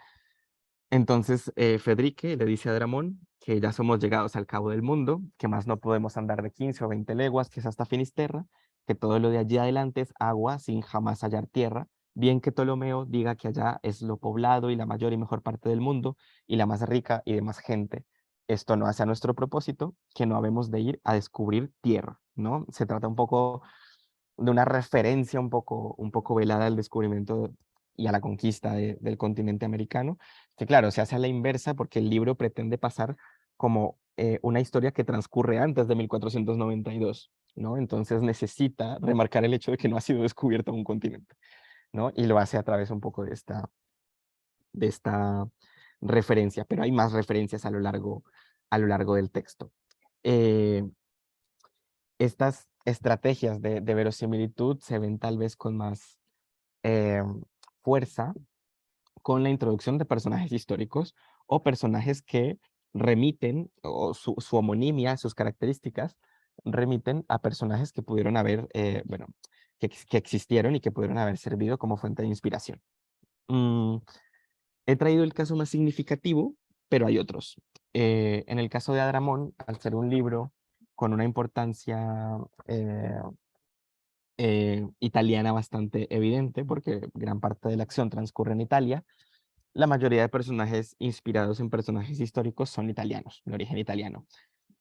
Entonces, Fedrique le dice a Dramón que ya somos llegados al cabo del mundo, que más no podemos andar de 15 o 20 leguas, que es hasta Finisterra, que todo lo de allí adelante es agua sin jamás hallar tierra, bien que Ptolomeo diga que allá es lo poblado y la mayor y mejor parte del mundo, y la más rica y de más gente. Esto no hace a nuestro propósito, que no habemos de ir a descubrir tierra, ¿no? Se trata un poco de una referencia un poco velada al descubrimiento y a la conquista del continente americano, que claro, se hace a la inversa porque el libro pretende pasar como una historia que transcurre antes de 1492, ¿no? Entonces necesita remarcar el hecho de que no ha sido descubierto un continente, ¿no? Y lo hace a través un poco de esta referencia, pero hay más referencias a lo largo del texto. Eh, Estas estrategias de verosimilitud se ven tal vez con más eh, fuerza con la introducción de personajes históricos o personajes que remiten, o su homonimia, sus características, remiten a personajes que pudieron haber, bueno, que existieron y que pudieron haber servido como fuente de inspiración. Mm, He traído el caso más significativo, pero hay otros. En el caso de Adramón, al ser un libro con una importancia eh, italiana bastante evidente, porque gran parte de la acción transcurre en Italia, la mayoría de personajes inspirados en personajes históricos son italianos, de origen italiano.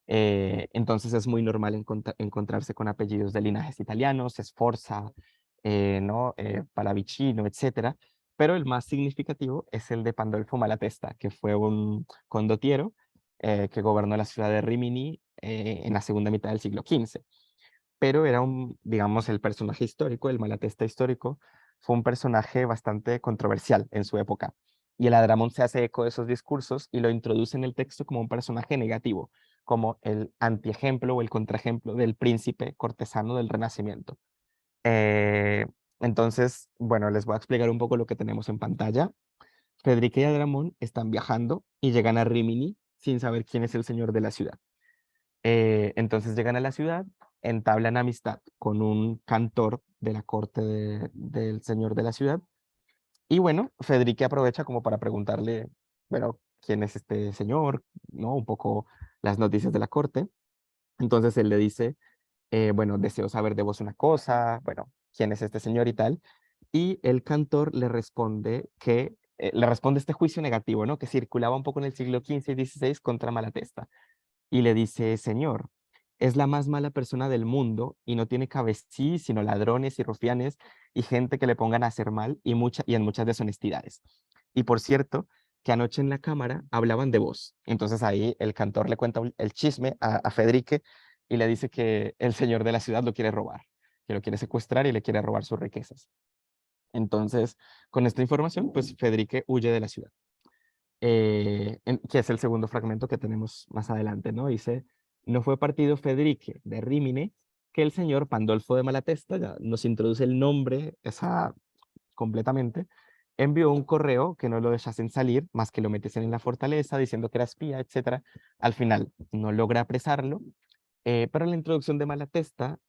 Entonces es muy normal encontrarse con apellidos de linajes italianos, Sforza, ¿no? Pallavicino, etcétera. Pero el más significativo es el de Pandolfo Malatesta, que fue un condottiero que gobernó la ciudad de Rimini en la segunda mitad del siglo XV. Pero era digamos, el personaje histórico, el Malatesta histórico, fue un personaje bastante controversial en su época. Y el Adramón se hace eco de esos discursos y lo introduce en el texto como un personaje negativo, como el antiejemplo o el contraejemplo del príncipe cortesano del Renacimiento. Eh, entonces, bueno, les voy a explicar un poco lo que tenemos en pantalla. Federica y Adramón están viajando y llegan a Rimini sin saber quién es el señor de la ciudad. Entonces llegan a la ciudad, entablan amistad con un cantor de la corte del señor de la ciudad. Y bueno, Federica aprovecha como para preguntarle, bueno, quién es este señor, ¿no? Un poco las noticias de la corte. Entonces él le dice, bueno, deseo saber de vos una cosa, bueno, quién es este señor y tal. Y el cantor le responde le responde este juicio negativo, ¿no? Que circulaba un poco en el siglo XV y XVI contra Malatesta y le dice, Señor, es la más mala persona del mundo y no tiene cabecí, sino ladrones y rufianes y gente que le pongan a hacer mal y en muchas deshonestidades. Y por cierto, que anoche en la cámara hablaban de vos. Entonces ahí el cantor le cuenta el chisme a Federique y le dice que el señor de la ciudad lo quiere robar, que lo quiere secuestrar y le quiere robar sus riquezas. Entonces, con esta información, pues Federique huye de la ciudad, que es el segundo fragmento que tenemos más adelante, ¿no? Dice, no fue partido Federique de Rímine que el señor Pandolfo de Malatesta, ya nos introduce el nombre esa, completamente, envió un correo que no lo dejasen salir, más que lo metiesen en la fortaleza diciendo que era espía, etcétera. Al final no logra apresarlo, pero en la introducción de Malatesta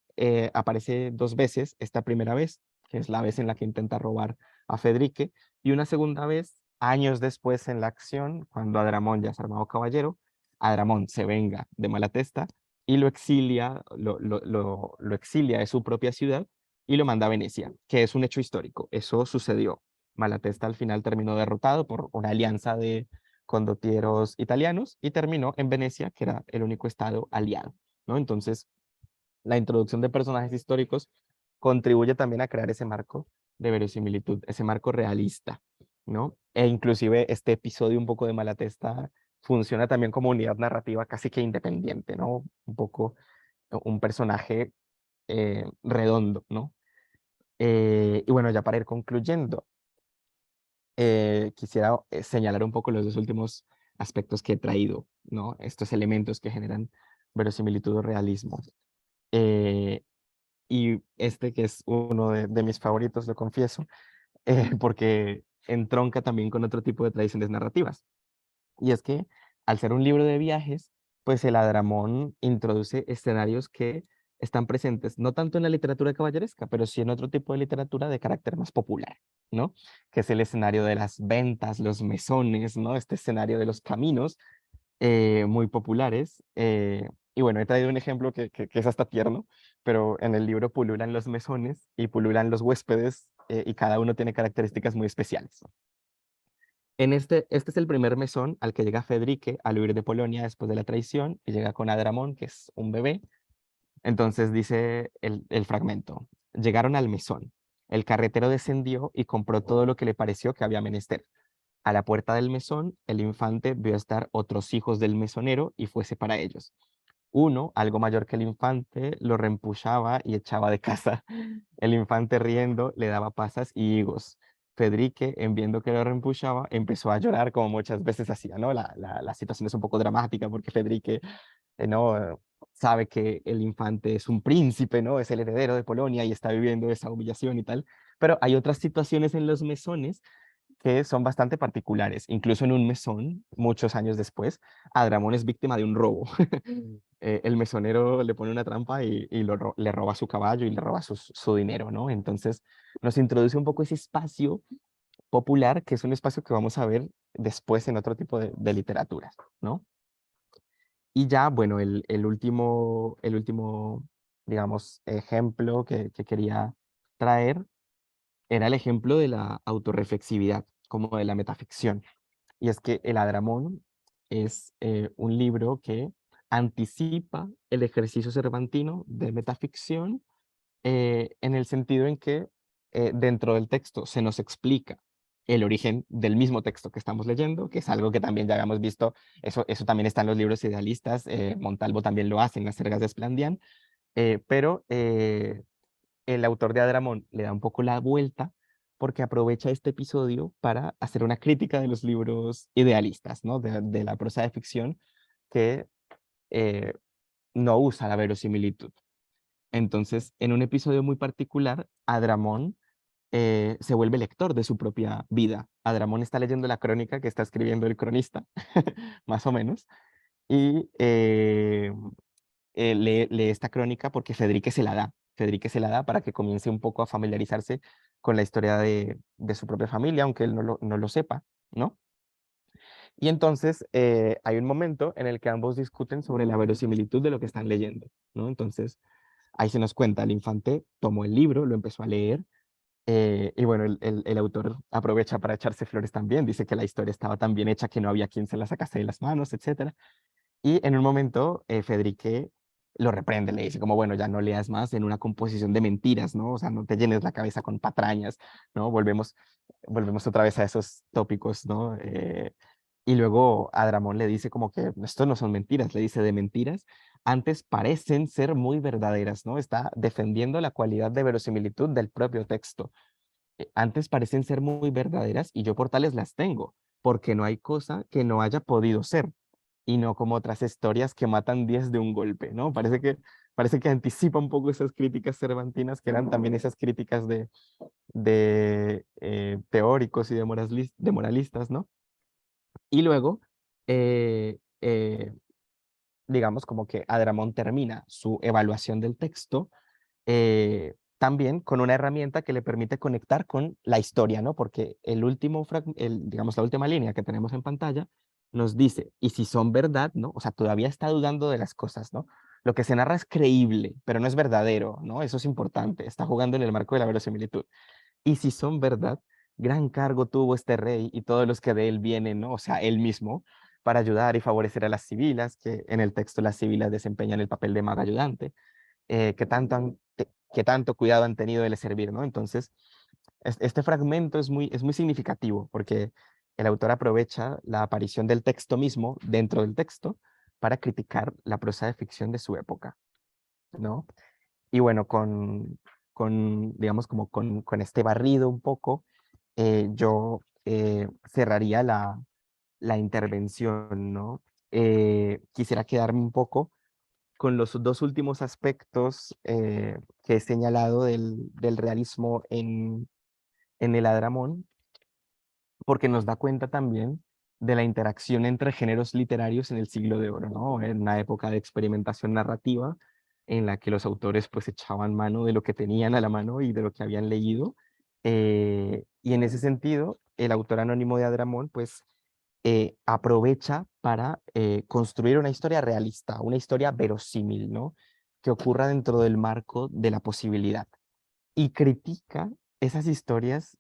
aparece dos veces, esta primera vez, que es la vez en la que intenta robar a Federique, y una segunda vez, años después en la acción, cuando Adramón ya es armado caballero, Adramón se venga de Malatesta y lo exilia, lo exilia de su propia ciudad y lo manda a Venecia, que es un hecho histórico. Eso sucedió. Malatesta al final terminó derrotado por una alianza de condottieros italianos y terminó en Venecia, que era el único estado aliado, ¿no? Entonces, la introducción de personajes históricos contribuye también a crear ese marco de verosimilitud, ese marco realista. ¿no? E inclusive este episodio un poco de Malatesta funciona también como unidad narrativa casi que independiente, ¿no? Un poco un personaje redondo, ¿no? Y bueno, ya para ir concluyendo, quisiera señalar un poco los dos últimos aspectos que he traído, ¿no? Estos elementos que generan verosimilitud o realismo. Eh, y este que es uno de mis favoritos, lo confieso, porque entronca también con otro tipo de tradiciones narrativas. Y es que al ser un libro de viajes, pues el Adramón introduce escenarios que están presentes no tanto en la literatura caballeresca, pero sí en otro tipo de literatura de carácter más popular, ¿no? Que es el escenario de las ventas, los mesones, ¿no? Este escenario de los caminos muy populares. Y bueno, he traído un ejemplo que es hasta tierno, pero en el libro pululan los mesones y pululan los huéspedes y cada uno tiene características muy especiales. Este es el primer mesón al que llega Federique al huir de Polonia después de la traición y llega con Adramón, que es un bebé. Entonces dice el fragmento: llegaron al mesón. El carretero descendió y compró todo lo que le pareció que había menester. A la puerta del mesón, el infante vio estar otros hijos del mesonero y fuese para ellos. Uno, algo mayor que el infante, lo reempushaba y echaba de casa. El infante riendo le daba pasas y higos. Federique, en viendo que lo reempushaba, empezó a llorar como muchas veces hacía, ¿no? La situación es un poco dramática porque Federique, ¿no? Sabe que el infante es un príncipe, ¿no? Es el heredero de Polonia y está viviendo esa humillación y tal. Pero hay otras situaciones en los mesones que son bastante particulares. Incluso en un mesón, muchos años después, Adramón es víctima de un robo. El mesonero le pone una trampa y le roba su caballo y le roba su dinero, ¿no? Entonces nos introduce un poco ese espacio popular, que es un espacio que vamos a ver después en otro tipo de literaturas, ¿no? Y ya, bueno, el último, digamos, ejemplo que quería traer era el ejemplo de la autorreflexividad, como de la metaficción. Y es que El Adramón es un libro que anticipa el ejercicio cervantino de metaficción en el sentido en que dentro del texto se nos explica el origen del mismo texto que estamos leyendo, que es algo que también ya habíamos visto, eso también está en los libros idealistas, Montalvo también lo hace en las Sergas de Esplandián, pero el autor de Adramón le da un poco la vuelta porque aprovecha este episodio para hacer una crítica de los libros idealistas, ¿no? De la prosa de ficción que eh, no usa la verosimilitud. Entonces, en un episodio muy particular, Adramón se vuelve lector de su propia vida. Adramón está leyendo la crónica que está escribiendo el cronista, más o menos, y lee esta crónica porque Federique se la da. Federique se la da para que comience un poco a familiarizarse con la historia de su propia familia, aunque él no lo sepa, ¿no? Y entonces hay un momento en el que ambos discuten sobre la verosimilitud de lo que están leyendo, ¿no? Entonces ahí se nos cuenta, el infante tomó el libro, lo empezó a leer, y bueno, el autor aprovecha para echarse flores también, dice que la historia estaba tan bien hecha que no había quien se la sacase de las manos, etcétera. Y en un momento, Federique lo reprende, le dice como, bueno, ya no leas más en una composición de mentiras, ¿no? O sea, no te llenes la cabeza con patrañas, ¿no? Volvemos otra vez a esos tópicos, ¿no? Y luego Adramón le dice como que esto no son mentiras, le dice de mentiras, antes parecen ser muy verdaderas, ¿no? Está defendiendo la cualidad de verosimilitud del propio texto. Antes parecen ser muy verdaderas y yo por tales las tengo, porque no hay cosa que no haya podido ser y no como otras historias que matan 10 de un golpe, ¿no? Parece que anticipa un poco esas críticas cervantinas, que eran también esas críticas de teóricos y de moralistas, ¿no? Y luego, eh, eh, digamos, como que Adramón termina su evaluación del texto también con una herramienta que le permite conectar con la historia, ¿no? Porque digamos, la última línea que tenemos en pantalla nos dice, y si son verdad, ¿no? O sea, todavía está dudando de las cosas, ¿no? Lo que se narra es creíble, pero no es verdadero, ¿no? Eso es importante, está jugando en el marco de la verosimilitud. Y si son verdad, gran cargo tuvo este rey y todos los que de él vienen, ¿no? O sea, él mismo, para ayudar y favorecer a las civilas, que en el texto las civilas desempeñan el papel de maga ayudante, que tanto cuidado han tenido de le servir, ¿no? Entonces, Este fragmento es muy significativo porque el autor aprovecha la aparición del texto mismo dentro del texto para criticar la prosa de ficción de su época, ¿no? Y bueno, digamos, como con este barrido un poco, yo cerraría la intervención, ¿no? Quisiera quedarme un poco con los dos últimos aspectos que he señalado del realismo en el Adramón, porque nos da cuenta también de la interacción entre géneros literarios en el siglo de oro, ¿no? En una época de experimentación narrativa en la que los autores pues echaban mano de lo que tenían a la mano y de lo que habían leído. Y en ese sentido, el autor anónimo de Adramón pues aprovecha para construir una historia realista, una historia verosímil, ¿no? Que ocurra dentro del marco de la posibilidad. Y critica esas historias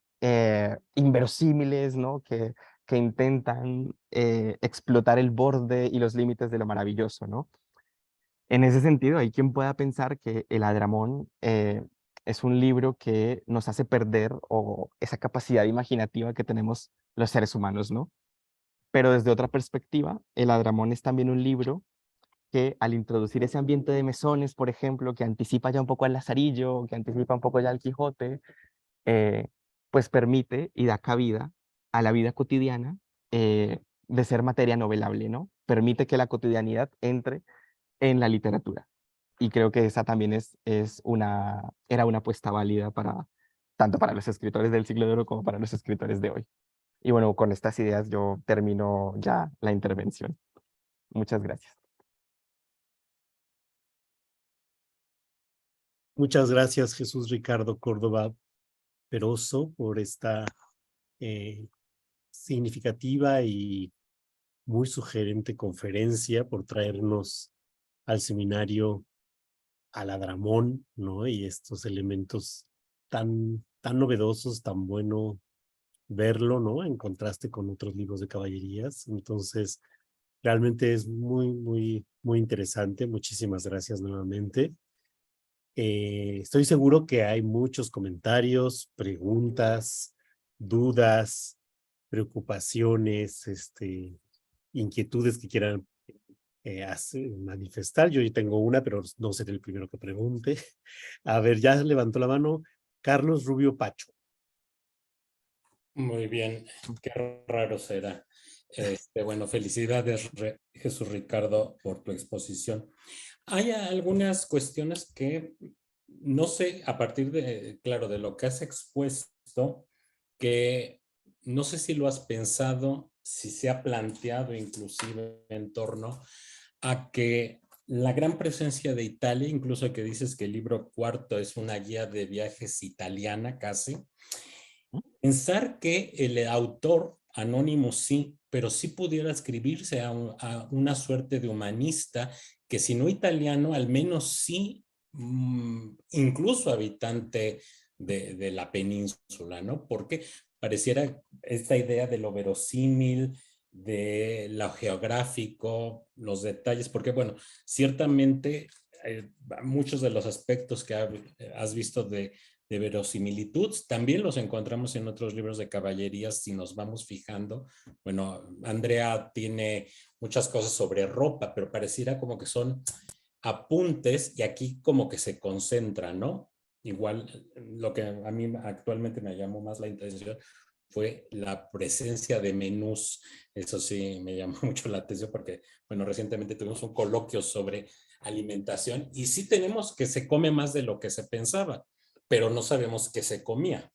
inverosímiles, ¿no? Que intentan explotar el borde y los límites de lo maravilloso, ¿no? En ese sentido, hay quien pueda pensar que El Adramón es un libro que nos hace perder o esa capacidad imaginativa que tenemos los seres humanos, ¿no? Pero desde otra perspectiva, El Adramón es también un libro que al introducir ese ambiente de mesones, por ejemplo, que anticipa ya un poco al Lazarillo, que anticipa un poco ya al Quijote, eh, pues permite y da cabida a la vida cotidiana de ser materia novelable, ¿no? Permite que la cotidianidad entre en la literatura. Y creo que esa también era una apuesta válida tanto para los escritores del siglo de oro como para los escritores de hoy. Y bueno, con estas ideas yo termino ya la intervención. Muchas gracias. Muchas gracias, Jesús Ricardo Córdoba Peroso, por esta significativa y muy sugerente conferencia, por traernos al seminario al Adramón, ¿no? Y estos elementos tan novedosos, tan bueno verlo, ¿no? En contraste con otros libros de caballerías. Entonces, realmente es muy interesante. Muchísimas gracias nuevamente. Estoy seguro que hay muchos comentarios, preguntas, dudas, preocupaciones, inquietudes que quieran manifestar. Yo tengo una, pero no seré el primero que pregunte. A ver, ya levantó la mano Carlos Rubio Pacho. Muy bien, qué raro será. Bueno, felicidades, Jesús Ricardo, por tu exposición. Hay algunas cuestiones que no sé, a partir de, claro, de lo que has expuesto, que no sé si lo has pensado, si se ha planteado inclusive en torno a que la gran presencia de Italia, incluso que dices que el libro cuarto es una guía de viajes italiana casi, pensar que el autor anónimo sí, pero sí pudiera escribirse a una suerte de humanista que si no italiano, al menos sí, incluso habitante de la península, ¿no? Porque pareciera esta idea de lo verosímil, de lo geográfico, los detalles, porque bueno, ciertamente muchos de los aspectos que has visto de verosimilitud, también los encontramos en otros libros de caballerías si nos vamos fijando. Bueno, Andrea tiene muchas cosas sobre ropa, pero pareciera como que son apuntes y aquí como que se concentra, ¿no? Igual lo que a mí actualmente me llamó más la atención fue la presencia de menús. Eso sí me llamó mucho la atención porque, bueno, recientemente tuvimos un coloquio sobre alimentación y sí tenemos que se come más de lo que se pensaba, pero no sabemos qué se comía.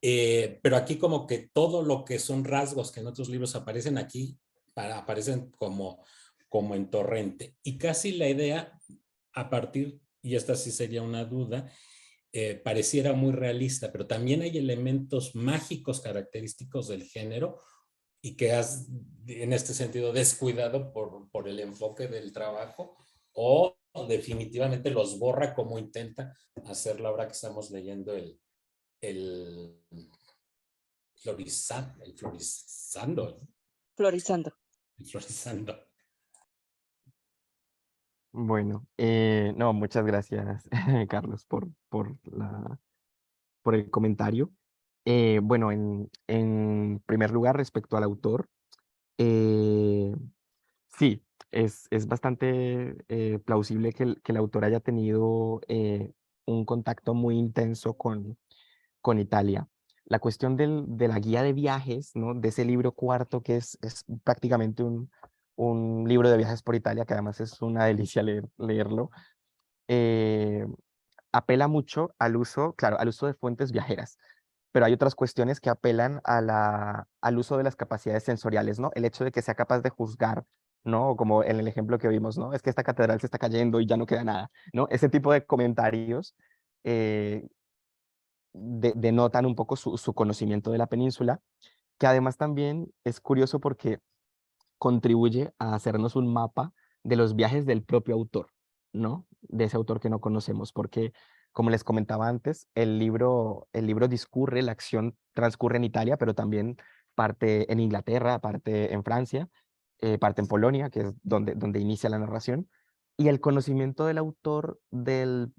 Pero aquí como que todo lo que son rasgos que en otros libros aparecen aquí, aparecen como en torrente. Y casi la idea, a partir, y esta sí sería una duda, pareciera muy realista, pero también hay elementos mágicos característicos del género y que has, en este sentido, descuidado por el enfoque del trabajo o definitivamente los borra como intenta hacer la obra que estamos leyendo el florizando. Florizando. El florizando. Bueno, no, muchas gracias, Carlos, por por el comentario. Bueno, en primer lugar, respecto al autor, eh, sí, es bastante plausible que el autor haya tenido un contacto muy intenso con Italia. La cuestión de la guía de viajes, ¿no? De ese libro cuarto que es prácticamente un libro de viajes por Italia, que además es una delicia leerlo, eh, apela mucho al uso, claro, al uso de fuentes viajeras, pero hay otras cuestiones que apelan al uso de las capacidades sensoriales, ¿no? El hecho de que sea capaz de juzgar, ¿no? Como en el ejemplo que vimos, ¿no? Es que esta catedral se está cayendo y ya no queda nada, ¿no? Ese tipo de comentarios eh, denotan un poco su conocimiento de la península, que además también es curioso porque contribuye a hacernos un mapa de los viajes del propio autor, ¿no? De ese autor que no conocemos, porque, como les comentaba antes, el libro discurre, la acción transcurre en Italia, pero también parte en Inglaterra, parte en Francia, parte en Polonia, que es donde inicia la narración, y el conocimiento del autor del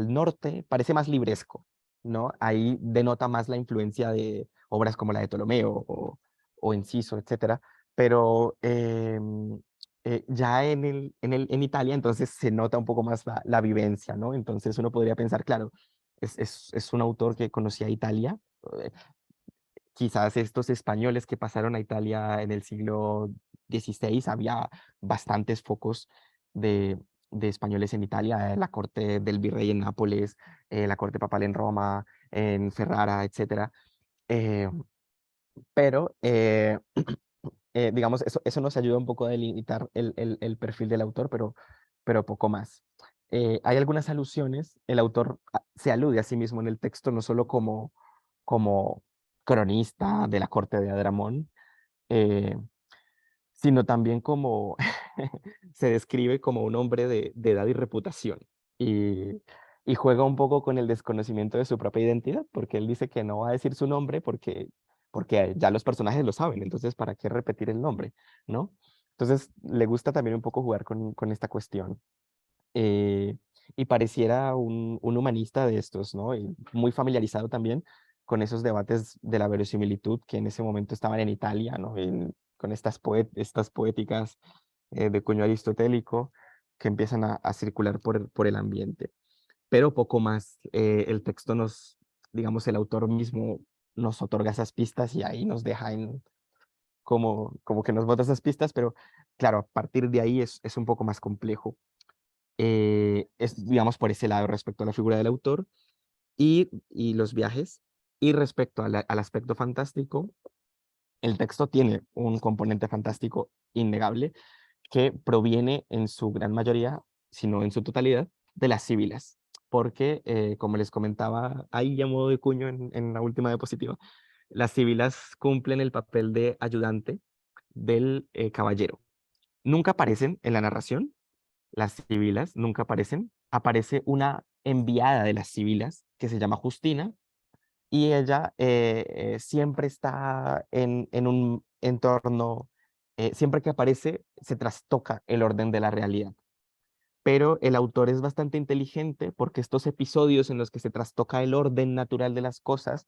norte parece más libresco, ¿no? Ahí denota más la influencia de obras como la de Ptolomeo o Enciso, etcétera, pero ya en Italia entonces se nota un poco más la vivencia, ¿no? Entonces uno podría pensar, claro, es un autor que conocía Italia, eh, quizás estos españoles que pasaron a Italia en el siglo XVI, había bastantes focos de, de españoles en Italia, la corte del virrey en Nápoles, la corte papal en Roma, en Ferrara, etcétera. Eh, pero digamos, eso nos ayuda un poco a delimitar el perfil del autor, pero poco más. Hay algunas alusiones, el autor se alude a sí mismo en el texto, no solo como cronista de la corte de Adramón, eh, sino también como se describe como un hombre de edad y reputación. Y, y juega un poco con el desconocimiento de su propia identidad, porque él dice que no va a decir su nombre porque ya los personajes lo saben, entonces ¿para qué repetir el nombre? ¿No? Entonces le gusta también un poco jugar con esta cuestión. eh, y pareciera un humanista de estos, ¿no? Y muy familiarizado también con esos debates de la verosimilitud que en ese momento estaban en Italia, ¿no? Con estas poéticas de cuño aristotélico que empiezan a circular por el ambiente. Pero poco más, el texto digamos, el autor mismo nos otorga esas pistas y ahí nos deja como que nos bota esas pistas, pero claro, a partir de ahí es un poco más complejo. Digamos, por ese lado respecto a la figura del autor y los viajes. Y respecto al aspecto fantástico, el texto tiene un componente fantástico innegable que proviene en su gran mayoría, si no en su totalidad, de las síbilas. Porque, como les comentaba ahí a modo de cuño en la última diapositiva, las síbilas cumplen el papel de ayudante del caballero. Nunca aparecen en la narración, las sibilas nunca aparecen. Aparece una enviada de las sibilas que se llama Justina y ella siempre está en un entorno, siempre que aparece se trastoca el orden de la realidad. Pero el autor es bastante inteligente porque estos episodios en los que se trastoca el orden natural de las cosas,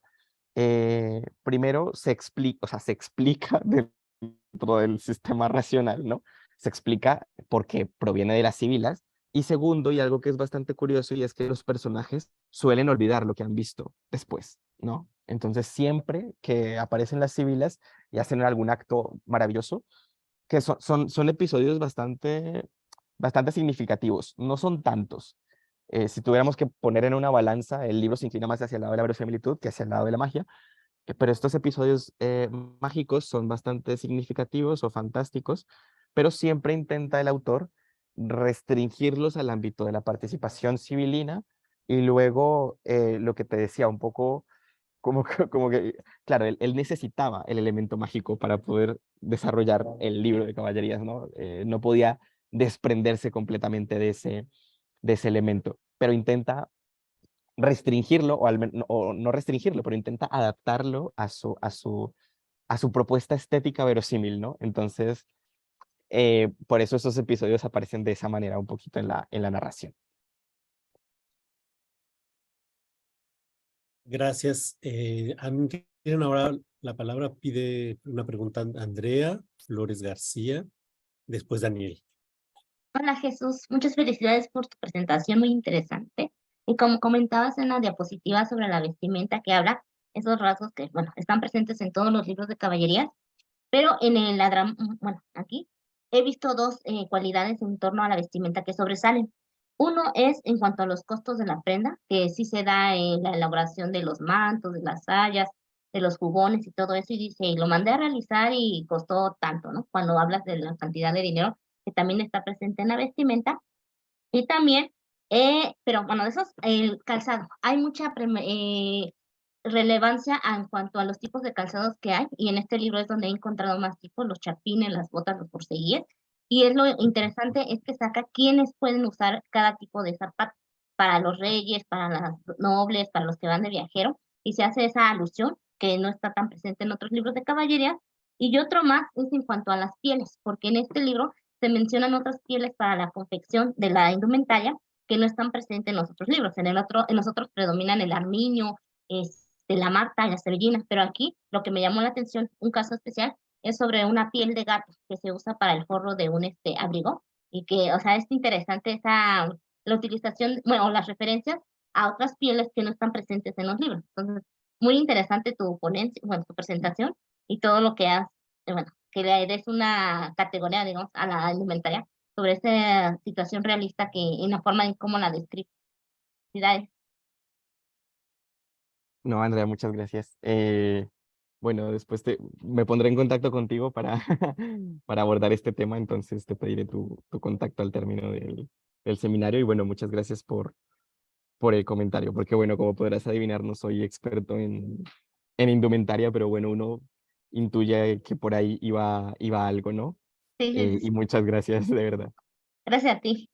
primero se explica, o sea, se explica dentro del sistema racional, ¿no? Se explica porque proviene de las sibilas. Y segundo, y algo que es bastante curioso, y es que los personajes suelen olvidar lo que han visto después, ¿no? Entonces, siempre que aparecen las sibilas y hacen algún acto maravilloso, que son episodios bastante significativos, no son tantos. Si tuviéramos que poner en una balanza, el libro se inclina más hacia el lado de la verosimilitud que hacia el lado de la magia, pero estos episodios mágicos son bastante significativos o fantásticos, pero siempre intenta el autor restringirlos al ámbito de la participación civilina y luego lo que te decía un poco como que, claro, él necesitaba el elemento mágico para poder desarrollar el libro de caballerías, ¿no? No podía desprenderse completamente de ese elemento, pero intenta restringirlo, o no restringirlo, pero intenta adaptarlo a su propuesta estética verosímil, ¿no? Entonces, por eso esos episodios aparecen de esa manera un poquito en la narración. Gracias. Tienen ahora la palabra, pide una pregunta Andrea Flores García, después Daniel. Hola Jesús, muchas felicidades por tu presentación, muy interesante. Y como comentabas en la diapositiva sobre la vestimenta que habla, esos rasgos que, bueno, están presentes en todos los libros de caballerías, pero en el bueno, aquí he visto dos cualidades en torno a la vestimenta que sobresalen. Uno es en cuanto a los costos de la prenda, que sí se da en la elaboración de los mantos, de las sayas, de los jubones y todo eso, y dice, y lo mandé a realizar y costó tanto, ¿no? Cuando hablas de la cantidad de dinero que también está presente en la vestimenta. Y también, pero bueno, de esos, el calzado. Hay mucha relevancia en cuanto a los tipos de calzados que hay, y en este libro es donde he encontrado más tipos, los chapines, las botas, los borceguíes, y es lo interesante es que saca quiénes pueden usar cada tipo de zapato, para los reyes, para las nobles, para los que van de viajero, y se hace esa alusión que no está tan presente en otros libros de caballería. Y otro más es en cuanto a las pieles, porque en este libro se mencionan otras pieles para la confección de la indumentaria que no están presentes en los otros libros. En los otros predominan el armiño, la marta y la cebellina, pero aquí lo que me llamó la atención, un caso especial, es sobre una piel de gato que se usa para el forro de un abrigo, y que, o sea, es interesante la utilización, bueno, o las referencias a otras pieles que no están presentes en los libros. Entonces, muy interesante tu ponencia, bueno, tu presentación y todo lo que has, bueno, que le des una categoría, digamos, a la indumentaria sobre esa situación realista que en la forma en cómo la describe. Felicidades. No, Andrea, muchas gracias. Bueno, después me pondré en contacto contigo para, para abordar este tema, entonces te pediré tu contacto al término del seminario y bueno, muchas gracias por el comentario, porque bueno, como podrás adivinar, no soy experto en indumentaria, pero bueno, uno intuye que por ahí iba algo, ¿no? Sí, sí, sí. Y muchas gracias, de verdad. Gracias a ti.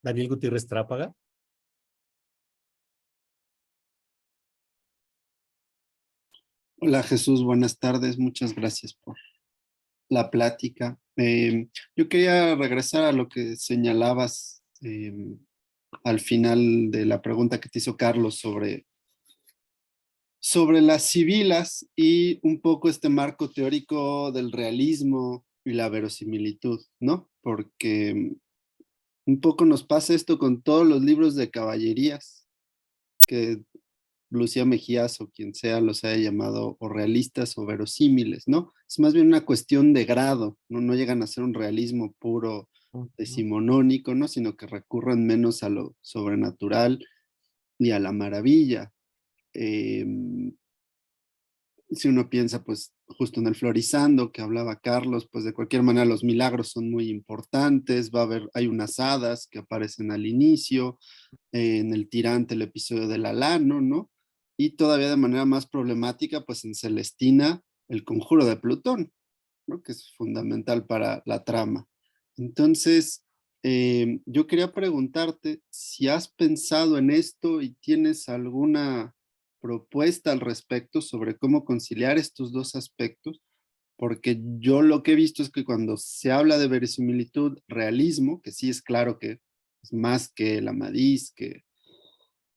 Daniel Gutiérrez Trápaga. Hola Jesús, buenas tardes, muchas gracias por la plática. Yo quería regresar a lo que señalabas al final de la pregunta que te hizo Carlos sobre las civilas y un poco este marco teórico del realismo y la verosimilitud, ¿no? Porque un poco nos pasa esto con todos los libros de caballerías, que Lucía Mejías o quien sea los haya llamado o realistas o verosímiles, ¿no? Es más bien una cuestión de grado, ¿no? No llegan a ser un realismo puro Ujú. decimonónico, ¿no? Sino que recurren menos a lo sobrenatural y a la maravilla. Si uno piensa, pues, justo en el Florizando que hablaba Carlos, pues de cualquier manera los milagros son muy importantes, hay unas hadas que aparecen al inicio, en el Tirante el episodio del Alano, ¿no? Y todavía de manera más problemática, pues en Celestina, el conjuro de Plutón, ¿no? Que es fundamental para la trama. Entonces, yo quería preguntarte si has pensado en esto y tienes alguna propuesta al respecto sobre cómo conciliar estos dos aspectos, porque yo lo que he visto es que cuando se habla de verisimilitud, realismo, que sí es claro que es más que el Amadís, que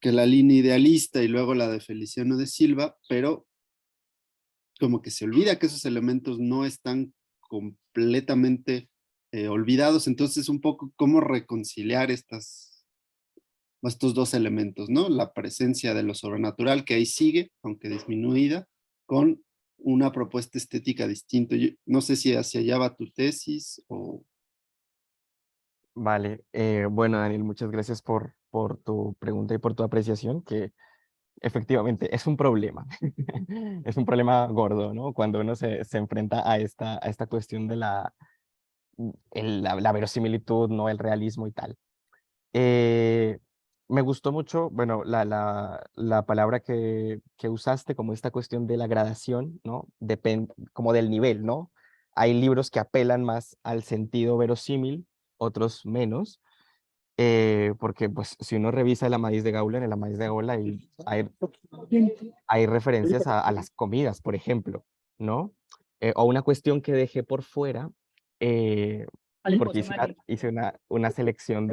la línea idealista y luego la de Feliciano de Silva, pero como que se olvida que esos elementos no están completamente olvidados, entonces un poco cómo reconciliar estos dos elementos, ¿no? La presencia de lo sobrenatural que ahí sigue, aunque disminuida, con una propuesta estética distinta. Yo no sé si hacia allá va tu tesis o... Vale, bueno, Daniel, muchas gracias por tu pregunta y por tu apreciación, que efectivamente es un problema, es un problema gordo, ¿no? Cuando uno se enfrenta a esta cuestión de la verosimilitud, ¿no? El realismo y tal. Eh, Me gustó mucho, bueno, la palabra que usaste, como esta cuestión de la gradación, ¿no? Depende como del nivel, ¿no? Hay libros que apelan más al sentido verosímil, otros menos, porque pues si uno revisa el Amadís de Gaula, en el Amadís de Gaula hay referencias a las comidas, por ejemplo, ¿no? O una cuestión que dejé por fuera, porque hice una selección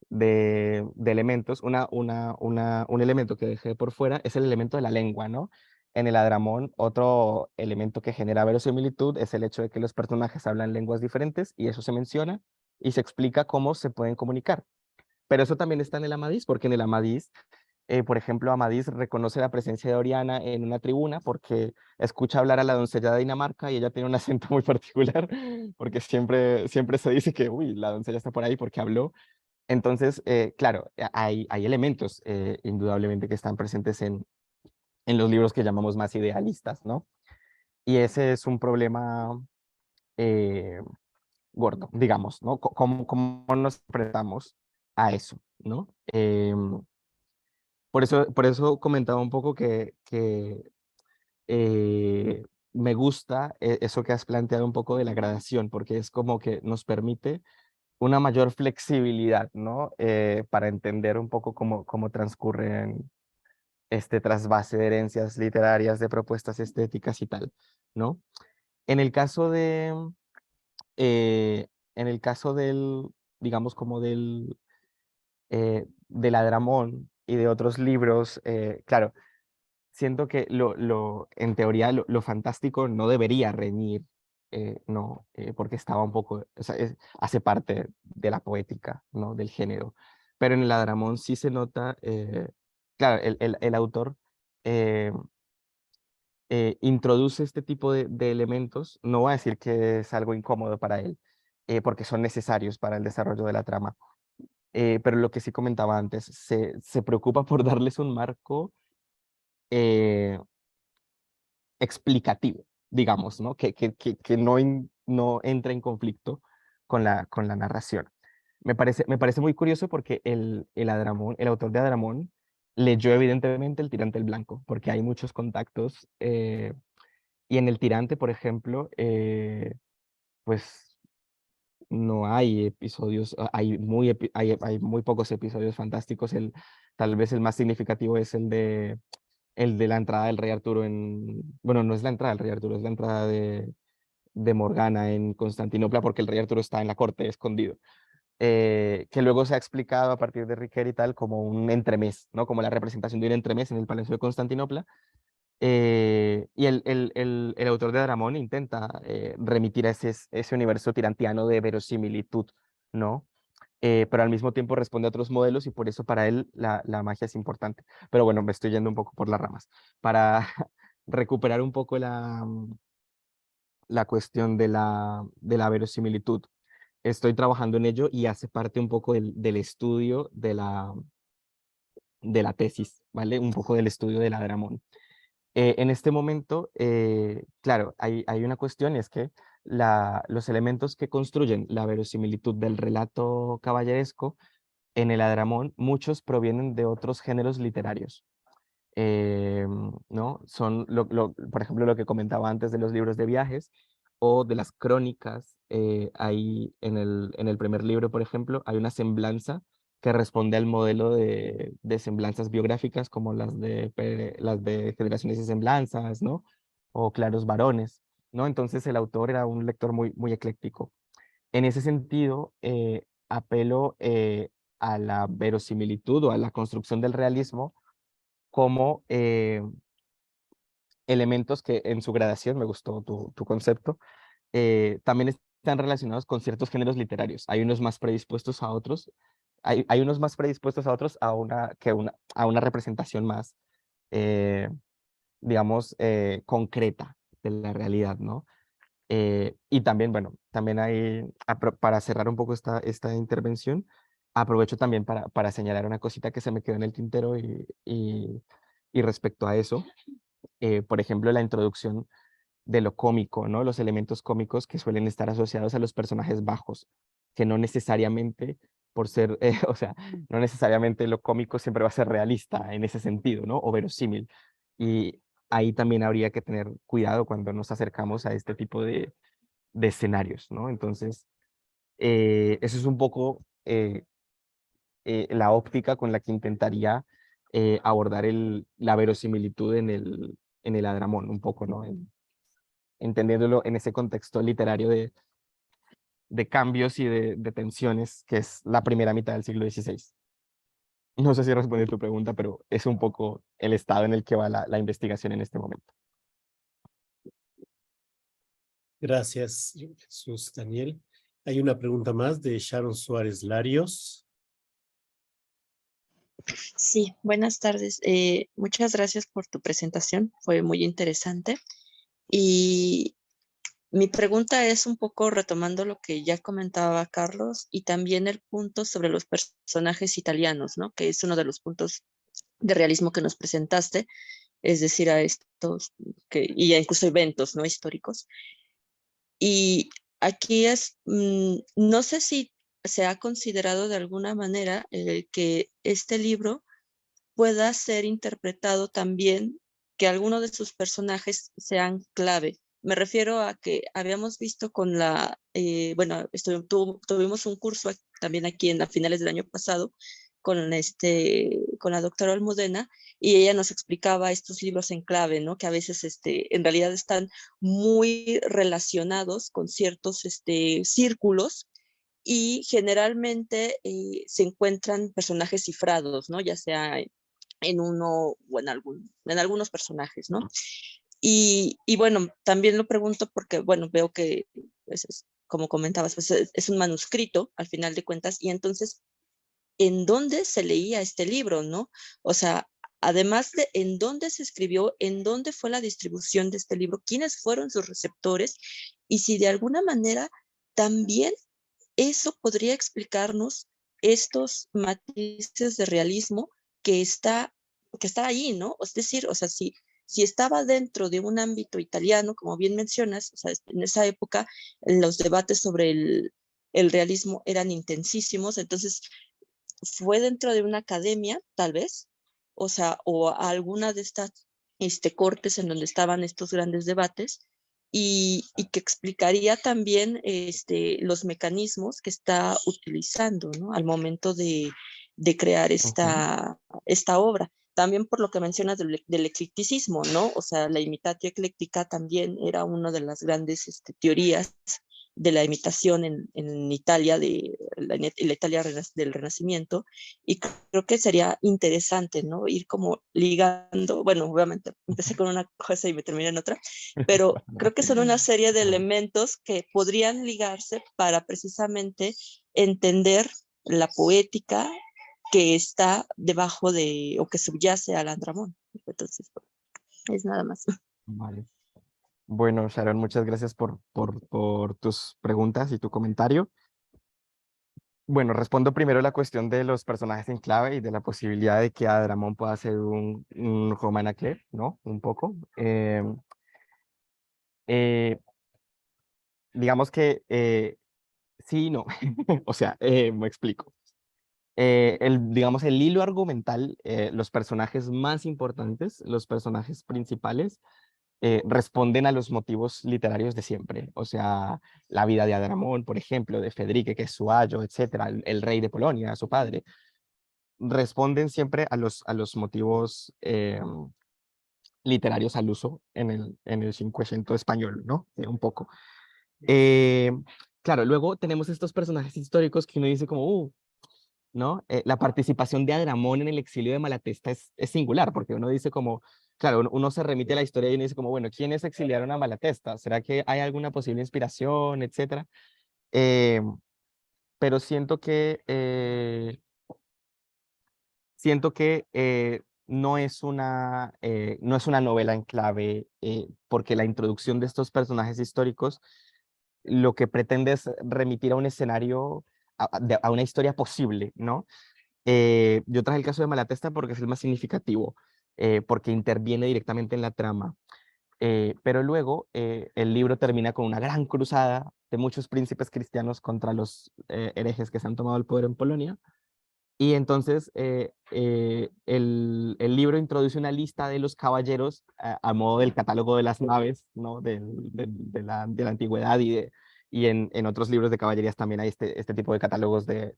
de elementos, un elemento que dejé por fuera es el elemento de la lengua, ¿no? En el Adramón, otro elemento que genera verosimilitud es el hecho de que los personajes hablan lenguas diferentes y eso se menciona y se explica cómo se pueden comunicar. Pero eso también está en el Amadís, porque en el Amadís, por ejemplo, Amadís reconoce la presencia de Oriana en una tribuna porque escucha hablar a la doncella de Dinamarca y ella tiene un acento muy particular, porque siempre se dice que, uy, la doncella está por ahí porque habló. Entonces, claro, hay elementos indudablemente que están presentes en los libros que llamamos más idealistas, ¿no? Y ese es un problema eh, gordo, digamos, ¿no? ¿Cómo nos enfrentamos a eso, ¿no? Por eso comentaba un poco que me gusta eso que has planteado un poco de la gradación, porque es como que nos permite una mayor flexibilidad, ¿no? Para entender un poco cómo transcurren este trasvase de herencias literarias, de propuestas estéticas y tal, ¿no? En el caso de, en el caso del, digamos, como del Adramón y de otros libros, claro, siento que en teoría lo fantástico no debería reñir, no, porque estaba un poco, o sea, hace parte de la poética, ¿no? Del género. Pero en el Adramón sí se nota, claro, el autor eh, introduce este tipo de elementos, no voy a decir que es algo incómodo para él, porque son necesarios para el desarrollo de la trama. Pero lo que sí comentaba antes, se preocupa por darles un marco eh, explicativo, digamos, ¿no? Que no entra en conflicto con la narración. Me parece muy curioso porque el autor de Adramón leyó evidentemente El Tirante el Blanco, porque hay muchos contactos, y en El Tirante, por ejemplo, pues no hay episodios, hay muy pocos episodios fantásticos. Tal vez el más significativo es el de la entrada del rey Arturo bueno, no es la entrada del rey Arturo, es la entrada de Morgana en Constantinopla, porque el rey Arturo está en la corte escondido. Que luego se ha explicado a partir de Riquet y tal como un entremés, ¿no? Como la representación de un entremés en el Palacio de Constantinopla. Y el autor de Dramón intenta remitir a ese universo tirantiano de verosimilitud, ¿no? Pero al mismo tiempo responde a otros modelos y por eso para él la magia es importante. Pero bueno, me estoy yendo un poco por las ramas. Para recuperar un poco la cuestión de la verosimilitud, estoy trabajando en ello y hace parte un poco del estudio de la tesis, ¿vale? Un poco del estudio de la Dramón. En este momento, claro, hay una cuestión y es que los elementos que construyen la verosimilitud del relato caballeresco en el Adramón, muchos provienen de otros géneros literarios. ¿No? Son, por ejemplo, lo que comentaba antes de los libros de viajes o de las crónicas. Ahí en el primer libro, por ejemplo, hay una semblanza que responde al modelo de semblanzas biográficas como las de Generaciones y Semblanzas, ¿no? O Claros Varones, ¿no? Entonces el autor era un lector muy, muy ecléctico. En ese sentido, apelo a la verosimilitud o a la construcción del realismo como elementos que en su gradación, me gustó tu concepto, también están relacionados con ciertos géneros literarios. Hay unos más predispuestos a otros, hay unos más predispuestos a otros a una representación más, eh, digamos, concreta de la realidad, ¿no? Y también, bueno, también hay, para cerrar un poco esta intervención, aprovecho también para señalar una cosita que se me quedó en el tintero y respecto a eso, por ejemplo, la introducción de lo cómico, ¿no? Los elementos cómicos que suelen estar asociados a los personajes bajos, que no necesariamente por ser, o sea, no necesariamente lo cómico siempre va a ser realista en ese sentido, ¿no? O verosímil. Y ahí también habría que tener cuidado cuando nos acercamos a este tipo de escenarios, ¿no? Entonces, eso es un poco la óptica con la que intentaría abordar la verosimilitud en el Adramón, un poco, ¿no? Entendiéndolo en ese contexto literario de cambios y de tensiones, que es la primera mitad del siglo XVI. No sé si respondí tu pregunta, pero es un poco el estado en el que va la investigación en este momento. Gracias, Jesús Daniel. Hay una pregunta más de Sharon Suárez Larios. Sí, buenas tardes. Muchas gracias por tu presentación, fue muy interesante. Y mi pregunta es un poco retomando lo que ya comentaba Carlos y también el punto sobre los personajes italianos, ¿no? Que es uno de los puntos de realismo que nos presentaste, es decir, a estos, y incluso eventos, ¿no? Históricos. Y aquí no sé si se ha considerado de alguna manera que este libro pueda ser interpretado también que algunos de sus personajes sean clave. Me refiero a que habíamos visto con bueno, tuvimos un curso también aquí a finales del año pasado con la doctora Almudena, y ella nos explicaba estos libros en clave, ¿no? Que a veces en realidad están muy relacionados con ciertos círculos, y generalmente se encuentran personajes cifrados, ¿no? Ya sea en uno o en algunos personajes, ¿no? Y bueno, también lo pregunto porque, bueno, veo que, pues, como comentabas, pues es un manuscrito al final de cuentas, y entonces, ¿en dónde se leía este libro, no? O sea, además de en dónde se escribió, en dónde fue la distribución de este libro, quiénes fueron sus receptores, y si de alguna manera también eso podría explicarnos estos matices de realismo que está, que está ahí, ¿no? Es decir, o sea, si estaba dentro de un ámbito italiano, como bien mencionas, o sea, en esa época los debates sobre el realismo eran intensísimos, entonces fue dentro de una academia, tal vez, o sea, o alguna de estas cortes en donde estaban estos grandes debates, y que explicaría también los mecanismos que está utilizando, ¿no? Al momento de crear esta obra. También por lo que mencionas del eclecticismo, ¿no? O sea, la imitatio ecléctica también era una de las grandes teorías de la imitación en Italia, de la Italia del Renacimiento, y creo que sería interesante, ¿no? Ir como ligando, bueno, obviamente empecé con una cosa y me terminé en otra, pero creo que son una serie de elementos que podrían ligarse para precisamente entender la poética que está debajo o que subyace al Andramón. Entonces, es nada más. Vale. Bueno, Sharon, muchas gracias por tus preguntas y tu comentario. Bueno, respondo primero la cuestión de los personajes en clave y de la posibilidad de que Adramón pueda ser un Romain Clerc, ¿no? Un poco. Digamos que sí y no. O sea, me explico. Digamos, el hilo argumental, los personajes más importantes, los personajes principales, responden a los motivos literarios de siempre. O sea, la vida de Adramón, por ejemplo, de Federique, que es su ayo, etcétera, el rey de Polonia, su padre, responden siempre a los motivos literarios al uso en el Cinquecento español, ¿no? Un poco. Eh, claro, luego tenemos estos personajes históricos que uno dice como, ¿no? La participación de Adramón en el exilio de Malatesta es singular, porque uno dice como, claro, uno se remite a la historia y uno dice como, bueno, ¿quiénes exiliaron a Malatesta? ¿Será que hay alguna posible inspiración, etcétera? Eh, pero siento que no es una novela en clave, porque la introducción de estos personajes históricos lo que pretende es remitir a un escenario, a una historia posible, ¿no? Yo traje el caso de Malatesta porque es el más significativo, porque interviene directamente en la trama. Pero luego el libro termina con una gran cruzada de muchos príncipes cristianos contra los herejes que se han tomado el poder en Polonia. Y entonces el libro introduce una lista de los caballeros a modo del catálogo de las naves, ¿no? De la antigüedad, y en otros libros de caballerías también hay este tipo de catálogos de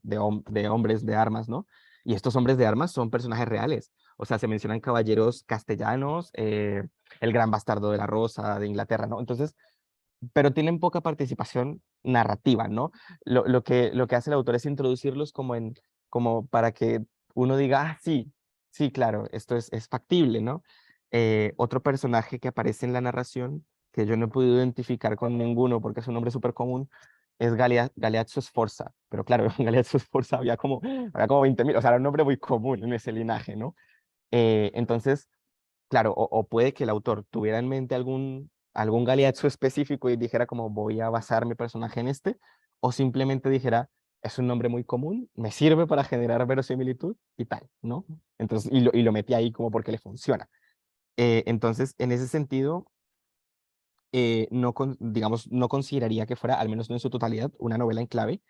hombres de armas, ¿no? Y estos hombres de armas son personajes reales. O sea, se mencionan caballeros castellanos, el gran bastardo de la Rosa de Inglaterra, ¿no? Entonces, pero tienen poca participación narrativa, ¿no? Lo que hace el autor es introducirlos como para que uno diga, ah, sí, sí, claro, esto es factible, ¿no? Otro personaje que aparece en la narración, que yo no he podido identificar con ninguno porque es un nombre súper común, es Galeazzo Sforza. Pero claro, Galeazzo Sforza había como 20.000, o sea, era un nombre muy común en ese linaje, ¿no? Entonces, claro, o puede que el autor tuviera en mente algún Galeazzo específico y dijera como voy a basar mi personaje en este, o simplemente dijera, es un nombre muy común, me sirve para generar verosimilitud y tal, ¿no? Entonces, y lo metí ahí como porque le funciona. Entonces, en ese sentido, digamos, no consideraría que fuera, al menos no en su totalidad, una novela en clave,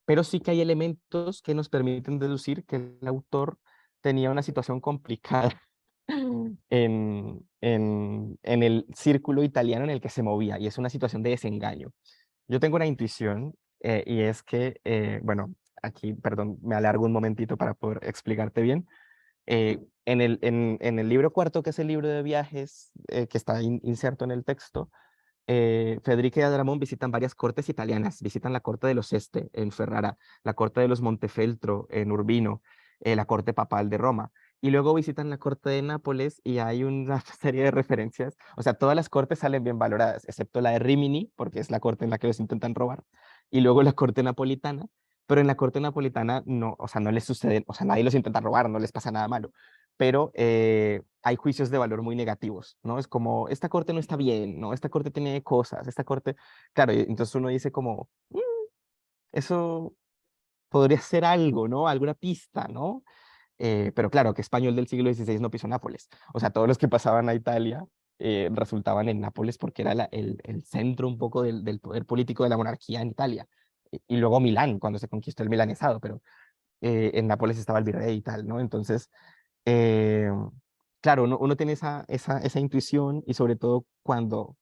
pero sí que hay elementos que nos permiten deducir que el autor tenía una situación complicada en el círculo italiano en el que se movía, y es una situación de desengaño. Yo tengo una intuición, y es que, bueno, aquí, perdón, me alargo un momentito para poder explicarte bien. En el libro cuarto, que es el libro de viajes, que está inserto en el texto, Federica y Adramón visitan varias cortes italianas, visitan la corte de los Este en Ferrara, la corte de los Montefeltro en Urbino, la corte papal de Roma, y luego visitan la corte de Nápoles y hay una serie de referencias, o sea, todas las cortes salen bien valoradas, excepto la de Rimini, porque es la corte en la que los intentan robar, y luego la corte napolitana, pero en la corte napolitana no, o sea, no les sucede, o sea, nadie los intenta robar, no les pasa nada malo, pero hay juicios de valor muy negativos, ¿no? Es como, esta corte no está bien, ¿no? Esta corte tiene cosas, esta corte, claro, y entonces uno dice como, eso podría ser algo, ¿no? Alguna pista, ¿no? Pero claro, que español del siglo XVI no pisó Nápoles. O sea, todos los que pasaban a Italia resultaban en Nápoles porque era el centro un poco del poder político de la monarquía en Italia. Y luego Milán, cuando se conquistó el milanesado, pero en Nápoles estaba el virrey y tal, ¿no? Entonces, eh, claro, uno tiene esa intuición y sobre todo cuando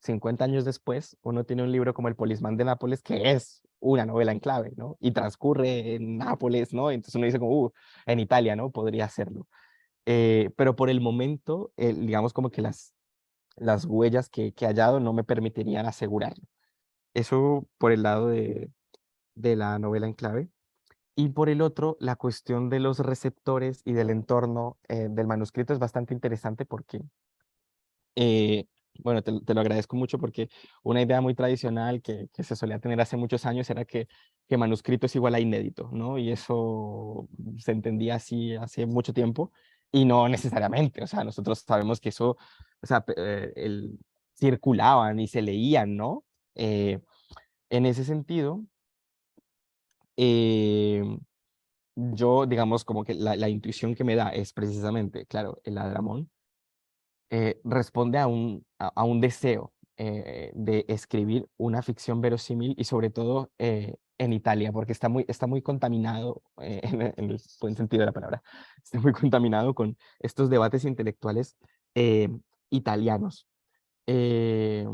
50 años después uno tiene un libro como El Polismán de Nápoles, que es una novela en clave, ¿no? Y transcurre en Nápoles, ¿no? Entonces uno dice como, en Italia, ¿no? Podría hacerlo. Pero por el momento, digamos como que las huellas que he hallado no me permitirían asegurarlo. Eso por el lado de la novela en clave. Y por el otro, la cuestión de los receptores y del entorno del manuscrito es bastante interesante porque, eh, bueno, te lo agradezco mucho porque una idea muy tradicional que se solía tener hace muchos años era que manuscrito es igual a inédito, ¿no? Y eso se entendía así hace mucho tiempo y no necesariamente, o sea, nosotros sabemos que eso, o sea, circulaban y se leían, ¿no? En ese sentido, eh, yo, digamos, como que la intuición que me da es precisamente, claro, el Adramón responde a un deseo de escribir una ficción verosímil y sobre todo en Italia, porque está muy contaminado, en el buen sentido de la palabra, está muy contaminado con estos debates intelectuales eh, italianos. Eh,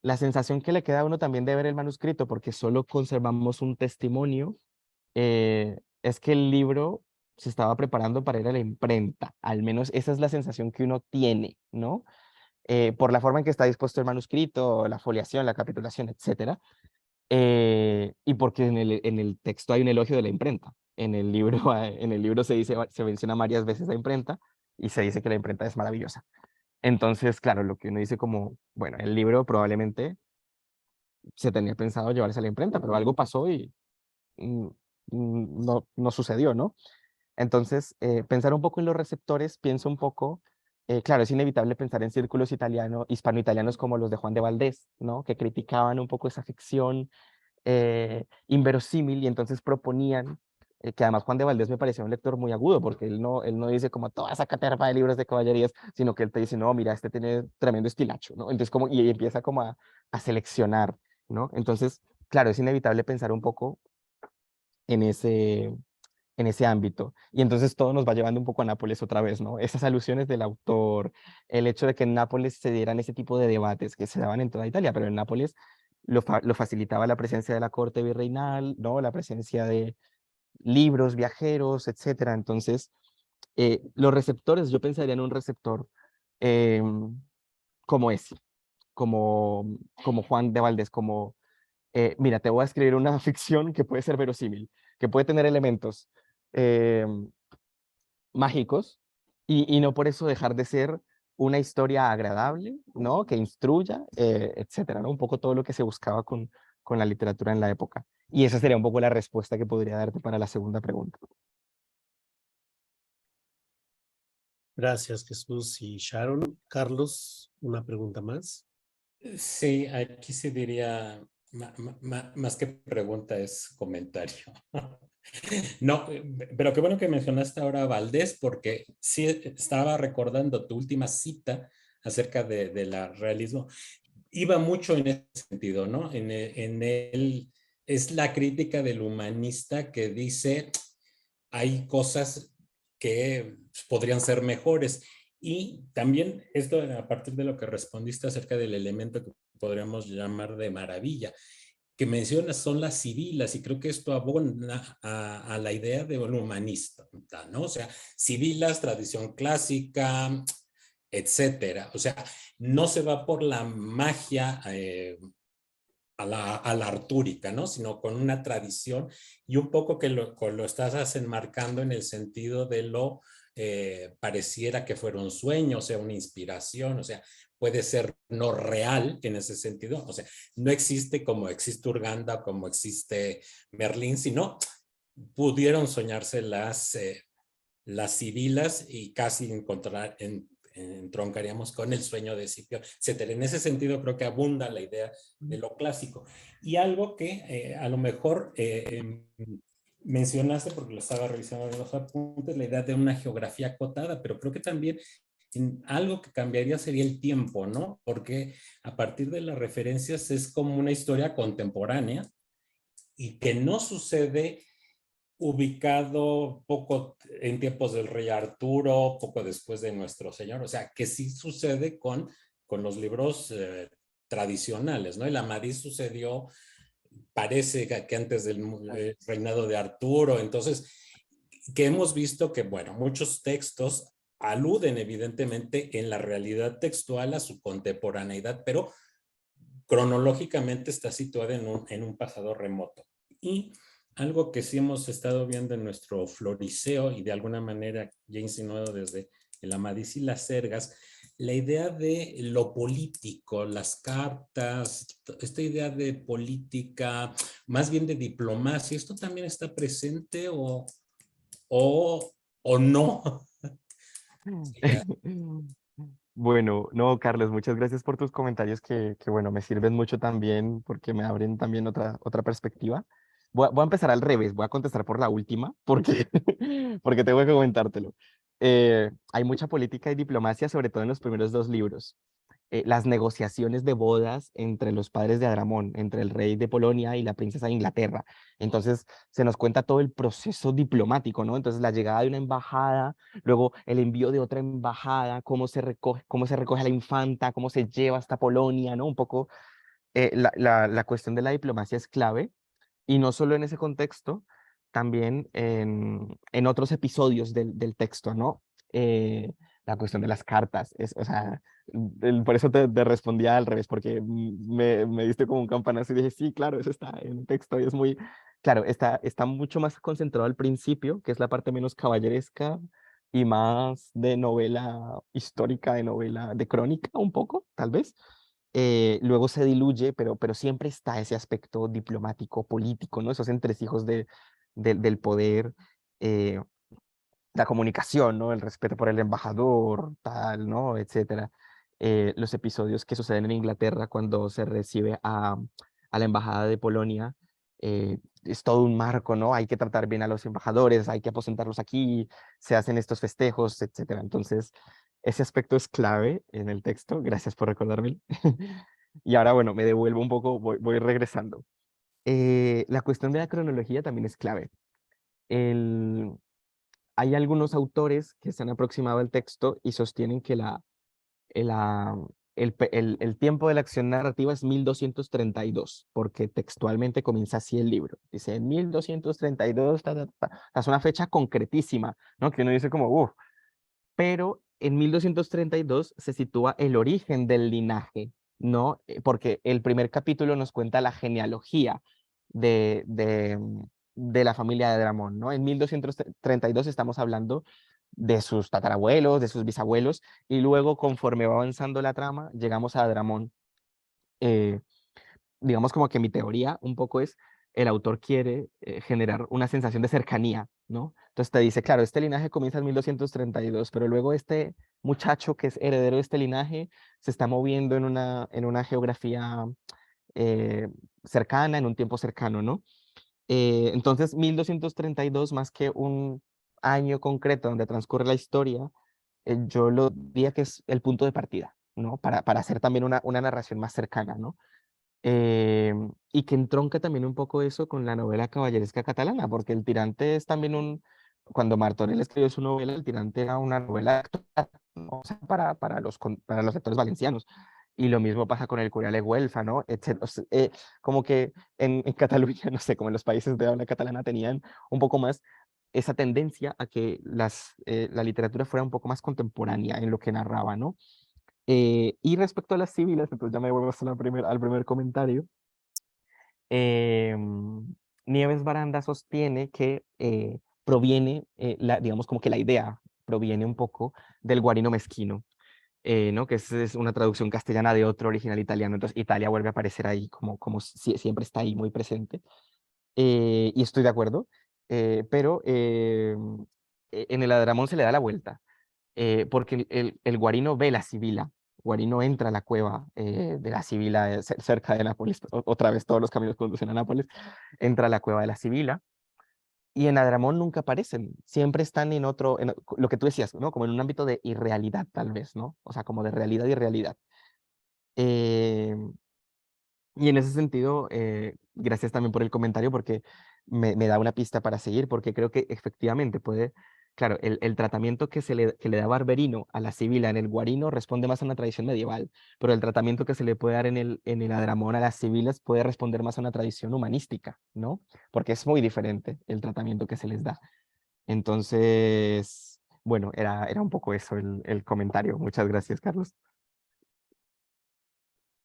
la sensación que le queda a uno también de ver el manuscrito, porque solo conservamos un testimonio, es que el libro se estaba preparando para ir a la imprenta, al menos esa es la sensación que uno tiene, ¿no? Por la forma en que está dispuesto el manuscrito, la foliación, la capitulación, etcétera, y porque en el texto hay un elogio de la imprenta. En el libro, en el libro se menciona varias veces la imprenta y se dice que la imprenta es maravillosa. Entonces, claro, lo que uno dice como, bueno, el libro probablemente se tenía pensado llevarse a la imprenta, pero algo pasó y mm, no sucedió, ¿no? Entonces, pensar un poco en los receptores, pienso un poco, claro, es inevitable pensar en círculos hispano-italianos como los de Juan de Valdés, ¿no? Que criticaban un poco esa ficción inverosímil y entonces proponían, que además Juan de Valdés me parecía un lector muy agudo, porque él no dice como toda esa caterva de libros de caballerías, sino que él te dice, no, mira, este tiene tremendo estilacho, ¿no? Entonces, y empieza como a seleccionar, ¿no? Entonces, claro, es inevitable pensar un poco en ese ámbito. Y entonces todo nos va llevando un poco a Nápoles otra vez, ¿no? Esas alusiones del autor, el hecho de que en Nápoles se dieran ese tipo de debates que se daban en toda Italia, pero en Nápoles lo facilitaba la presencia de la corte virreinal, ¿no? La presencia de libros, viajeros, etcétera. Entonces, los receptores, yo pensaría en un receptor em, como ese, como Juan de Valdés, como, mira, te voy a escribir una ficción que puede ser verosímil, que puede tener elementos eh, mágicos y no por eso dejar de ser una historia agradable, ¿no? Que instruya, etcétera, ¿no? Un poco todo lo que se buscaba con la literatura en la época. Y esa sería un poco la respuesta que podría darte para la segunda pregunta. Gracias, Jesús y Sharon. Carlos, una pregunta más. Sí, aquí sí diría, más que pregunta es comentario. No, pero qué bueno que mencionaste ahora a Valdés, porque sí estaba recordando tu última cita acerca de la realismo. Iba mucho en ese sentido, ¿no? En él es la crítica del humanista que dice hay cosas que podrían ser mejores. Y también esto a partir de lo que respondiste acerca del elemento que podríamos llamar de maravilla, que mencionas son las civilas, y creo que esto abona a la idea de un humanista, ¿no? O sea, civilas, tradición clásica, etcétera. O sea, no se va por la magia a la artúrica, ¿no? Sino con una tradición y un poco que lo estás enmarcando en el sentido de lo pareciera que fuera un sueño, o sea, una inspiración, o sea, puede ser no real en ese sentido, o sea, no existe como existe Urganda, como existe Merlín, sino pudieron soñarse las sibilas y casi entroncaríamos con el sueño de Escipión, etcétera. En ese sentido creo que abunda la idea de lo clásico. Y algo que a lo mejor mencionaste, porque lo estaba revisando en los apuntes, la idea de una geografía acotada, pero creo que también algo que cambiaría sería el tiempo, ¿no? Porque a partir de las referencias es como una historia contemporánea y que no sucede ubicado poco en tiempos del rey Arturo, poco después de Nuestro Señor, o sea, que sí sucede con los libros tradicionales, ¿no? El Amadís sucedió, parece que antes del reinado de Arturo, entonces, que hemos visto que, bueno, muchos textos aluden evidentemente en la realidad textual a su contemporaneidad, pero cronológicamente está situada en un pasado remoto. Y algo que sí hemos estado viendo en nuestro floriseo y de alguna manera ya insinuado desde el Amadís y las Sergas, la idea de lo político, las cartas, esta idea de política, más bien de diplomacia, ¿esto también está presente o no? Bueno, no, Carlos, muchas gracias por tus comentarios que bueno, me sirven mucho también porque me abren también otra perspectiva. Voy a empezar al revés, voy a contestar por la última porque, porque tengo que comentártelo. Hay mucha política y diplomacia, sobre todo en los primeros dos libros. Las negociaciones de bodas entre los padres de Agramón, entre el rey de Polonia y la princesa de Inglaterra. Entonces se nos cuenta todo el proceso diplomático, ¿no? Entonces la llegada de una embajada, luego el envío de otra embajada, cómo se recoge a la infanta, cómo se lleva hasta Polonia, ¿no? Un poco la cuestión de la diplomacia es clave, y no solo en ese contexto, también en otros episodios del texto, ¿no? La cuestión de las cartas, o sea, por eso te respondía al revés, porque me diste como un campanazo y dije, sí, claro, eso está en el texto y es muy, claro, está mucho más concentrado al principio, que es la parte menos caballeresca y más de novela histórica, de novela, de crónica un poco, tal vez. Luego se diluye, pero siempre está ese aspecto diplomático, político, ¿no? Esos entresijos del poder, eh, la comunicación, ¿no? El respeto por el embajador, tal, ¿no? Etcétera. Los episodios que suceden en Inglaterra cuando se recibe a la embajada de Polonia, es todo un marco, ¿no? Hay que tratar bien a los embajadores, hay que aposentarlos aquí, se hacen estos festejos, etcétera. Entonces, ese aspecto es clave en el texto. Gracias por recordarme. Y ahora, bueno, me devuelvo un poco, voy regresando. La cuestión de la cronología también es clave. El, Hay algunos autores que se han aproximado al texto y sostienen que el, ah, el tiempo de la acción narrativa es 1232, porque textualmente comienza así el libro. Dice, en 1232, ta, ta, ta. Es una fecha concretísima, ¿no? Que uno dice como, pero en 1232 se sitúa el origen del linaje ¿no? Porque el primer capítulo nos cuenta la genealogía de la familia de Dramón, ¿no? En 1232 estamos hablando de sus tatarabuelos, de sus bisabuelos, y luego conforme va avanzando la trama, llegamos a Dramón. Digamos como que mi teoría un poco es, el autor quiere generar una sensación de cercanía, ¿no? Entonces te dice, claro, este linaje comienza en 1232, pero luego este muchacho que es heredero de este linaje se está moviendo en una geografía eh, cercana, en un tiempo cercano, ¿no? Entonces, 1232, más que un año concreto donde transcurre la historia, yo lo diría que es el punto de partida, ¿no? Para hacer también una narración más cercana, ¿no? Y que entronca también un poco eso con la novela caballeresca catalana, porque El tirante es también cuando Martorell escribió su novela, El tirante era una novela actual, ¿no? O sea, para los lectores valencianos. Y lo mismo pasa con El Curial de Güelfa, ¿no? O sea, como que en Cataluña, no sé, como en los países de habla catalana tenían un poco más esa tendencia a que la literatura fuera un poco más contemporánea en lo que narraba, ¿no? Y respecto a las civiles, entonces ya me vuelvo hasta al primer comentario. Nieves Baranda sostiene que proviene, digamos como que la idea proviene un poco del guarino mezquino, ¿no? Que es una traducción castellana de otro original italiano. Entonces Italia vuelve a aparecer ahí como siempre está ahí muy presente. Y estoy de acuerdo, pero en el Adramón se le da la vuelta porque el guarino ve la Sibila. Guarino entra a la cueva de la Sibila cerca de Nápoles. Otra vez todos los caminos conducen a Nápoles. Entra a la cueva de la Sibila. Y en Adramón nunca aparecen. Siempre están en otro, lo que tú decías, ¿no? Como en un ámbito de irrealidad, tal vez, ¿no? O sea, como de realidad y realidad. Eh, y en ese sentido, gracias también por el comentario, porque me da una pista para seguir, porque creo que efectivamente puede, claro, el tratamiento que le da Barberino a la Sibila en el Guarino responde más a una tradición medieval, pero el tratamiento que se le puede dar en el Adramón a las Sibilas puede responder más a una tradición humanística, ¿no? Porque es muy diferente el tratamiento que se les da. Entonces, bueno, era un poco eso el comentario. Muchas gracias, Carlos.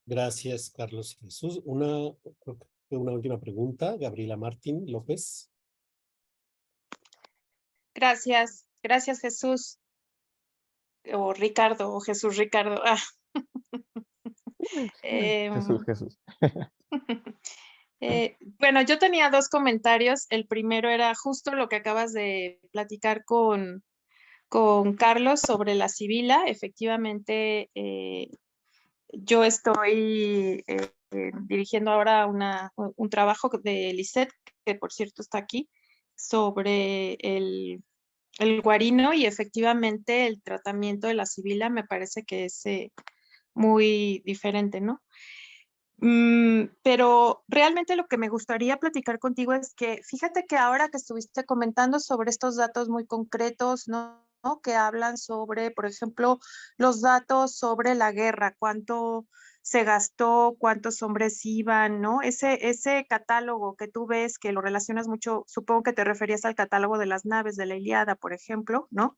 Gracias, Carlos y Jesús. Creo que una última pregunta, Gabriela Martín López. Gracias, gracias Jesús, o Ricardo, o Jesús Ricardo. Jesús, Jesús. Bueno, yo tenía dos comentarios. El primero era justo lo que acabas de platicar con Carlos sobre la Sibila. Efectivamente, yo estoy dirigiendo ahora un trabajo de Lisette, que por cierto está aquí, sobre el guarino, y efectivamente el tratamiento de la Sibila me parece que es muy diferente, ¿no? Pero realmente lo que me gustaría platicar contigo es que fíjate que ahora que estuviste comentando sobre estos datos muy concretos, ¿no? Que hablan sobre, por ejemplo, los datos sobre la guerra, cuánto se gastó, cuántos hombres iban, ¿no? Ese catálogo que tú ves, que lo relacionas mucho, supongo que te referías al catálogo de las naves de la Ilíada, por ejemplo, ¿no?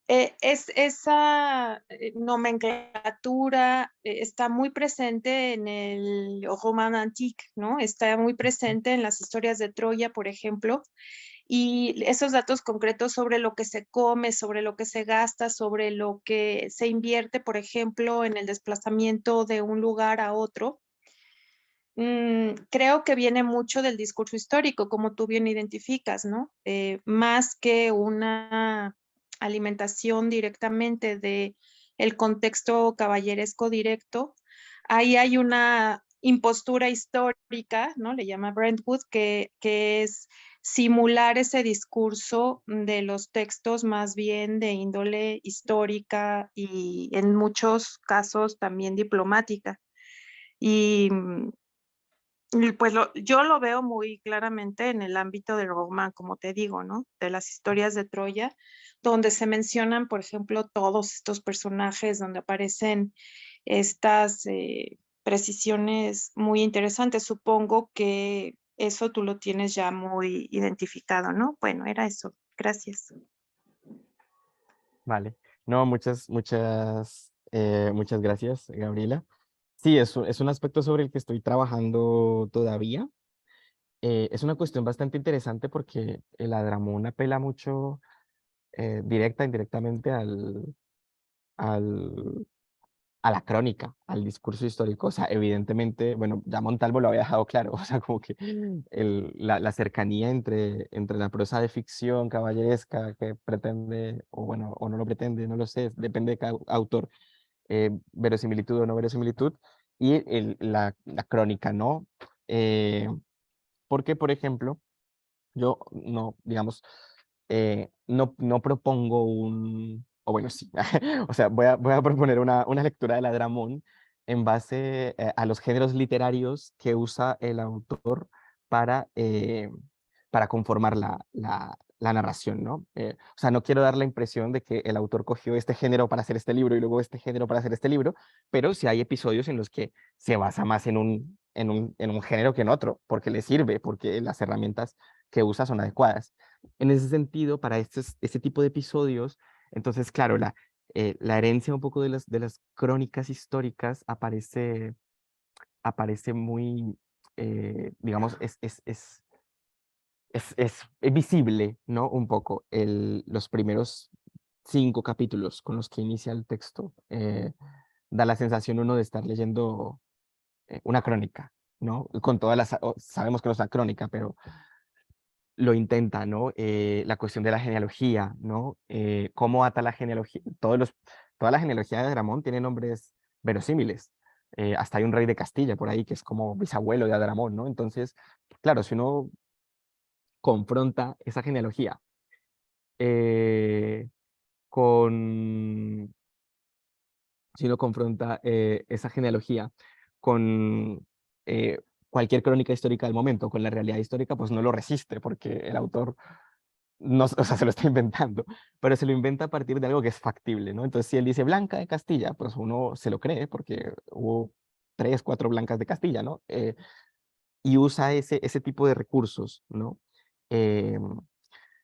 Esa nomenclatura está muy presente en el Roman Antique, ¿no? Está muy presente en las historias de Troya, por ejemplo, y esos datos concretos sobre lo que se come, sobre lo que se gasta, sobre lo que se invierte, por ejemplo, en el desplazamiento de un lugar a otro. Creo que viene mucho del discurso histórico, como tú bien identificas, ¿no? Más que una alimentación directamente de el contexto caballeresco directo, ahí hay una impostura histórica, ¿no? Le llama Brentwood, que es simular ese discurso de los textos más bien de índole histórica y en muchos casos también diplomática. Y pues yo lo veo muy claramente en el ámbito de Roma, como te digo, ¿no? De las historias de Troya, donde se mencionan, por ejemplo, todos estos personajes, donde aparecen estas precisiones muy interesantes. Supongo que eso tú lo tienes ya muy identificado, ¿no? Bueno, era eso. Gracias. Vale. No, muchas Muchas gracias, Gabriela. Sí, es un aspecto sobre el que estoy trabajando todavía. Es una cuestión bastante interesante porque el Adramón apela mucho directa e indirectamente al, a la crónica, al discurso histórico. O sea, evidentemente, bueno, ya Montalvo lo había dejado claro, o sea, como que la cercanía entre la prosa de ficción caballeresca que pretende, o bueno, o no lo pretende, no lo sé, depende de cada autor, verosimilitud o no verosimilitud, y la crónica, ¿no? Porque, por ejemplo, yo no, digamos, no propongo o bueno, sí, o sea, voy a proponer una lectura de la Dramón en base a los géneros literarios que usa el autor para, eh, para conformar la narración, ¿no? O sea, no quiero dar la impresión de que el autor cogió este género para hacer este libro y luego este género para hacer este libro, pero sí hay episodios en los que se basa más en un género que en otro, porque le sirve, porque las herramientas que usa son adecuadas. En ese sentido, para este tipo de episodios, entonces, claro, la herencia un poco de las crónicas históricas aparece muy, digamos, es visible, ¿no? Un poco. Los primeros 5 capítulos con los que inicia el texto, da la sensación uno de estar leyendo una crónica, ¿no? Con todas sabemos que no es una crónica, pero lo intenta, ¿no? La cuestión de la genealogía, ¿no? Cómo ata la genealogía. Toda la genealogía de Adramón tiene nombres verosímiles. Hasta hay un rey de Castilla por ahí que es como bisabuelo de Adramón, ¿no? Entonces, claro, si uno confronta esa genealogía eh, con, si uno confronta esa genealogía con cualquier crónica histórica del momento, con la realidad histórica, pues no lo resiste, porque el autor no, o sea, se lo está inventando, pero se lo inventa a partir de algo que es factible, ¿no? Entonces, si él dice Blanca de Castilla, pues uno se lo cree, porque hubo 3, 4 blancas de Castilla, ¿no? Y usa ese tipo de recursos, ¿no? Eh,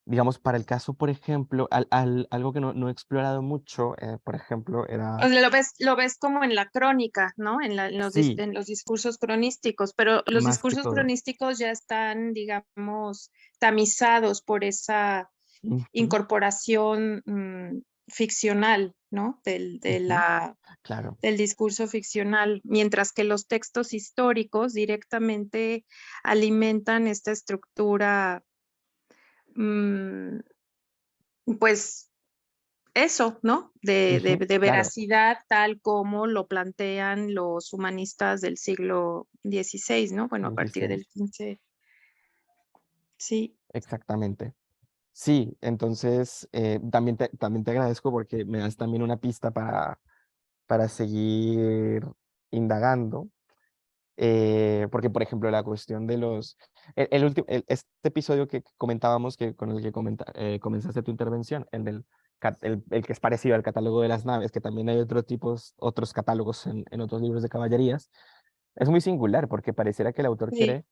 digamos, para el caso, por ejemplo, algo que no he explorado mucho, por ejemplo, O era, sea, lo ves como en la crónica, ¿no? sí, En los discursos cronísticos, pero los más que discursos todo. cronísticos ya están, digamos, tamizados por esa Ujú, incorporación ficcional, ¿no? ujú, claro, Del discurso ficcional, mientras que los textos históricos directamente alimentan esta estructura, mm, pues eso, ¿no? ujú, De claro, veracidad tal como lo plantean los humanistas del siglo XVI, ¿no? Bueno, a partir 16, del 15, sí. exactamente. Sí, entonces también te agradezco porque me das también una pista para seguir indagando. Porque, por ejemplo, la cuestión de este episodio que comentábamos, con el que comenzaste tu intervención, el que es parecido al catálogo de las naves, que también hay otros catálogos en otros libros de caballerías, es muy singular porque pareciera que el autor Sí, quiere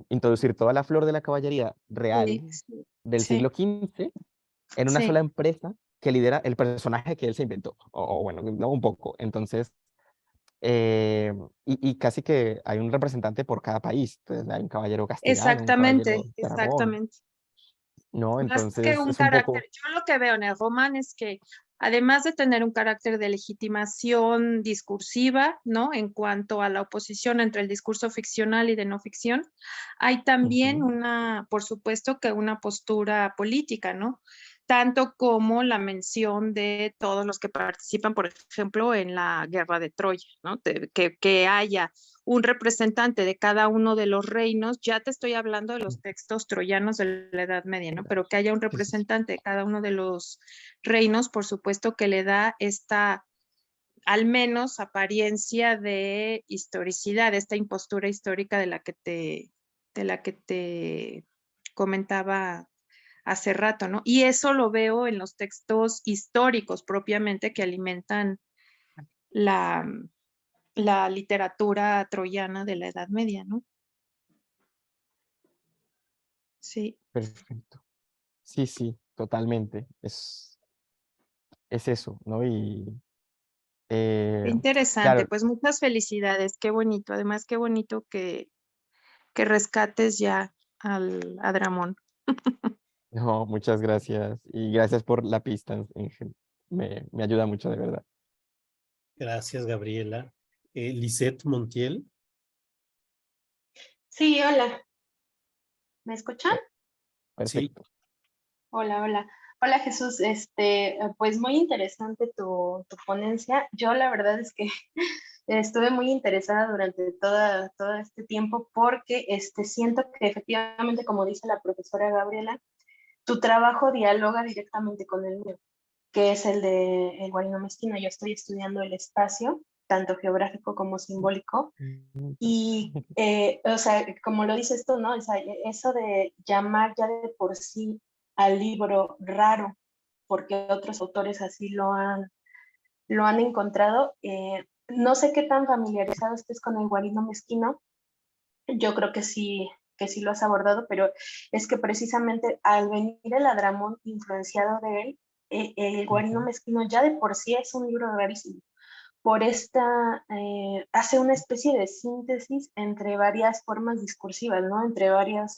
introducir toda la flor de la caballería real sí, sí, del sí, siglo XV en una sola sí. empresa que lidera el personaje que él se inventó, o bueno, no un poco. Entonces, y casi que hay un representante por cada país. Entonces, hay un caballero castellano, un caballero Exactamente, de Aragón, exactamente. ¿no? Más que Entonces, un es un carácter, poco, yo lo que veo en el román es que además de tener un carácter de legitimación discursiva, ¿no? En cuanto a la oposición entre el discurso ficcional y de no ficción, hay también ujú, una, por supuesto que una postura política, ¿no? Tanto como la mención de todos los que participan, por ejemplo, en la guerra de Troya, ¿no? Que haya un representante de cada uno de los reinos, ya te estoy hablando de los textos troyanos de la Edad Media, ¿no? Pero que haya un sí, sí, sí, representante de cada uno de los reinos, por supuesto que le da esta, al menos, apariencia de historicidad, esta impostura histórica de la que te comentaba hace rato, ¿no? Y eso lo veo en los textos históricos propiamente que alimentan la, la literatura troyana de la Edad Media, ¿no? Sí, perfecto. Sí, sí, totalmente. Es eso, ¿no? Qué interesante, Claro, pues muchas felicidades, qué bonito. Además, qué bonito que rescates ya al Adramón. no, muchas gracias y gracias por la pista. Me ayuda mucho, de verdad. Gracias, Gabriela. Lisette Montiel. Sí, hola, ¿me escuchan? Sí, Perfecto. Hola, hola. Hola Jesús, pues muy interesante tu ponencia. Yo la verdad es que estuve muy interesada durante todo este tiempo porque siento que efectivamente, como dice la profesora Gabriela, tu trabajo dialoga directamente con el mío, que es el de el Guarino Mezquino. Yo estoy estudiando el espacio, tanto geográfico como simbólico. Mm. Y, o sea, como lo dices tú, ¿no? O sea, eso de llamar ya de por sí al libro raro, porque otros autores así lo han encontrado. No sé qué tan familiarizado estés con el Guarino Mezquino. Yo creo que sí lo has abordado, pero es que precisamente al venir el Adramón influenciado de él, el Guarino Ujú. Mezquino ya de por sí es un libro rarísimo por hace una especie de síntesis entre varias formas discursivas, ¿no? Entre varias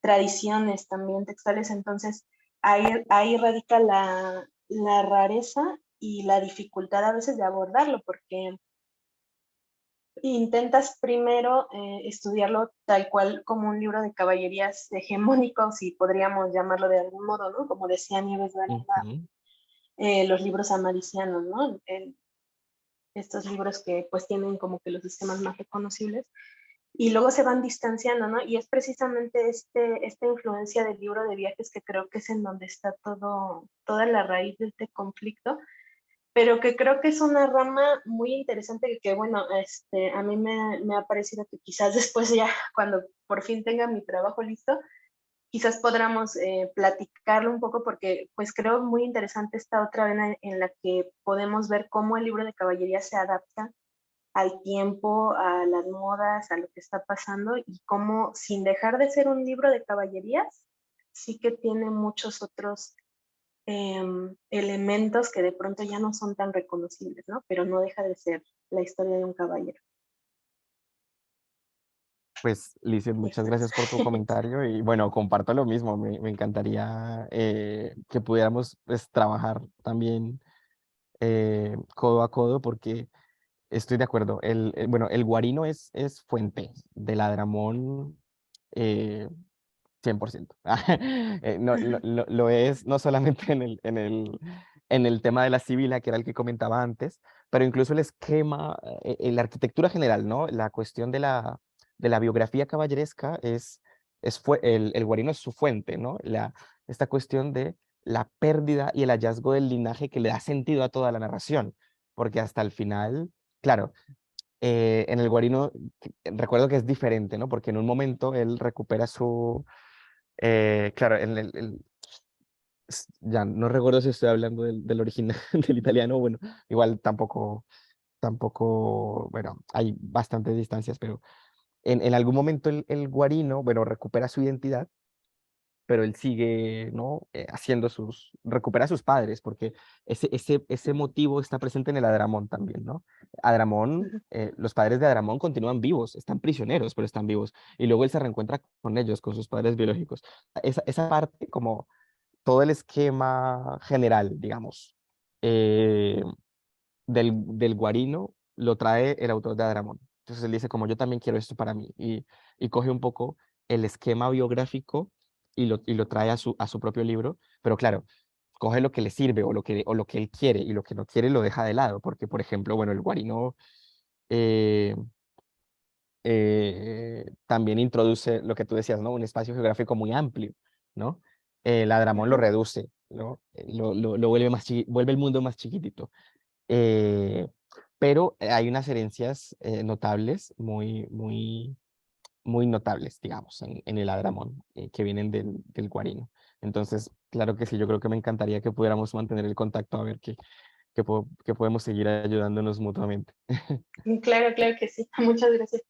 tradiciones también textuales. Entonces, ahí radica la rareza y la dificultad a veces de abordarlo, porque intentas primero estudiarlo tal cual como un libro de caballerías hegemónico, si podríamos llamarlo de algún modo, ¿no? Como decía Nieves de Aranda, Ujú. los libros amaricianos, ¿no? Estos libros que pues tienen como que los sistemas más reconocibles y luego se van distanciando, ¿no? Y es precisamente esta influencia del libro de viajes que creo que es en donde está toda la raíz de este conflicto, pero que creo que es una rama muy interesante que, bueno, a mí me ha parecido que quizás después ya, cuando por fin tenga mi trabajo listo, quizás podamos platicarlo un poco porque pues creo muy interesante esta otra vena en la que podemos ver cómo el libro de caballería se adapta al tiempo, a las modas, a lo que está pasando y cómo sin dejar de ser un libro de caballerías, sí que tiene muchos otros elementos que de pronto ya no son tan reconocibles, ¿no? Pero no deja de ser la historia de un caballero. Pues, Lizeth, muchas Eso gracias por tu es. comentario y bueno, comparto lo mismo. Me encantaría que pudiéramos pues, trabajar también codo a codo porque estoy de acuerdo. Bueno, el Guarino es fuente de Ladramón eh, 100%. No, lo es no solamente en el tema de la Sibila, que era el que comentaba antes, pero incluso el esquema, la arquitectura general, ¿no? La cuestión de la biografía caballeresca el Guarino es su fuente, ¿no? Esta cuestión de la pérdida y el hallazgo del linaje que le da sentido a toda la narración, porque hasta el final, claro, en el Guarino recuerdo que es diferente, ¿no? Porque en un momento él recupera claro, ya no recuerdo si estoy hablando del original, del italiano, bueno, igual tampoco, bueno, hay bastantes distancias, pero en algún momento el Guarino, bueno, recupera su identidad, pero él sigue, ¿no? Recupera a sus padres, porque ese motivo está presente en el Adramón también, ¿no? Adramón, los padres de Adramón continúan vivos, están prisioneros, pero están vivos, y luego él se reencuentra con ellos, con sus padres biológicos. Esa parte, como todo el esquema general, digamos, eh, del Guarino, lo trae el autor de Adramón. Entonces él dice, como yo también quiero esto para mí, y coge un poco el esquema biográfico y lo trae a su propio libro, pero claro, coge lo que le sirve o lo que él quiere, y lo que no quiere lo deja de lado, porque, por ejemplo, bueno, el Guarino eh, también introduce lo que tú decías, ¿no? Un espacio geográfico muy amplio, ¿no? El Adramón lo reduce, ¿no? Lo vuelve vuelve el mundo más chiquitito. Eh, pero hay unas herencias notables, muy notables, digamos, en el Adramón, que vienen del Guarino. Entonces, claro que sí, yo creo que me encantaría que pudiéramos mantener el contacto a ver que podemos seguir ayudándonos mutuamente. Claro, claro que sí. Muchas gracias.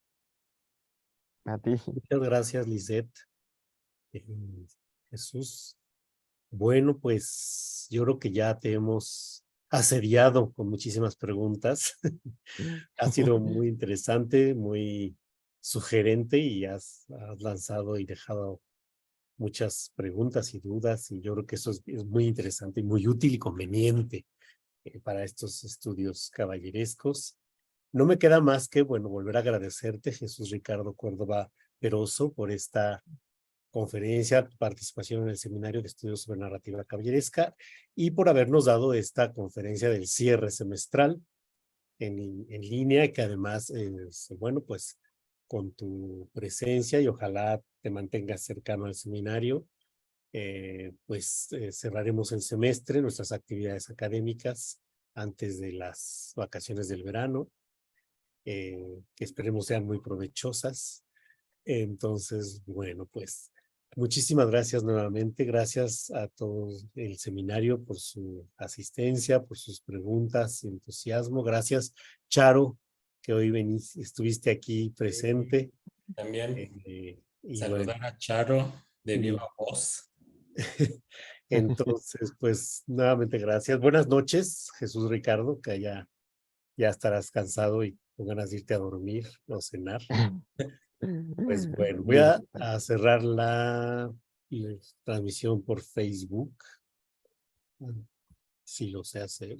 A ti. muchas gracias, Lisette. Eh, Jesús. Bueno, pues yo creo que ya te hemos asediado con muchísimas preguntas. Ha sido muy interesante, muy sugerente y has lanzado y dejado muchas preguntas y dudas y yo creo que eso es muy interesante y muy útil y conveniente para estos estudios caballerescos. No me queda más que, bueno, volver a agradecerte, Jesús Ricardo Córdoba Peroso, por esta conferencia, participación en el Seminario de Estudios sobre Narrativa Caballeresca y por habernos dado esta conferencia del cierre semestral en línea, que además, bueno, pues con tu presencia y ojalá te mantengas cercano al seminario, pues cerraremos el semestre, nuestras actividades académicas antes de las vacaciones del verano, que esperemos sean muy provechosas. Entonces, bueno, pues muchísimas gracias nuevamente. Gracias a todo el seminario por su asistencia, por sus preguntas y entusiasmo. Gracias, Charo, que hoy estuviste aquí presente. También Y saludar bueno, a Charo de viva voz. entonces, pues nuevamente gracias. Buenas noches, Jesús Ricardo, que ya estarás cansado y con ganas de irte a dormir o cenar. Pues bueno, voy a cerrar la transmisión por Facebook, si lo sé hacer.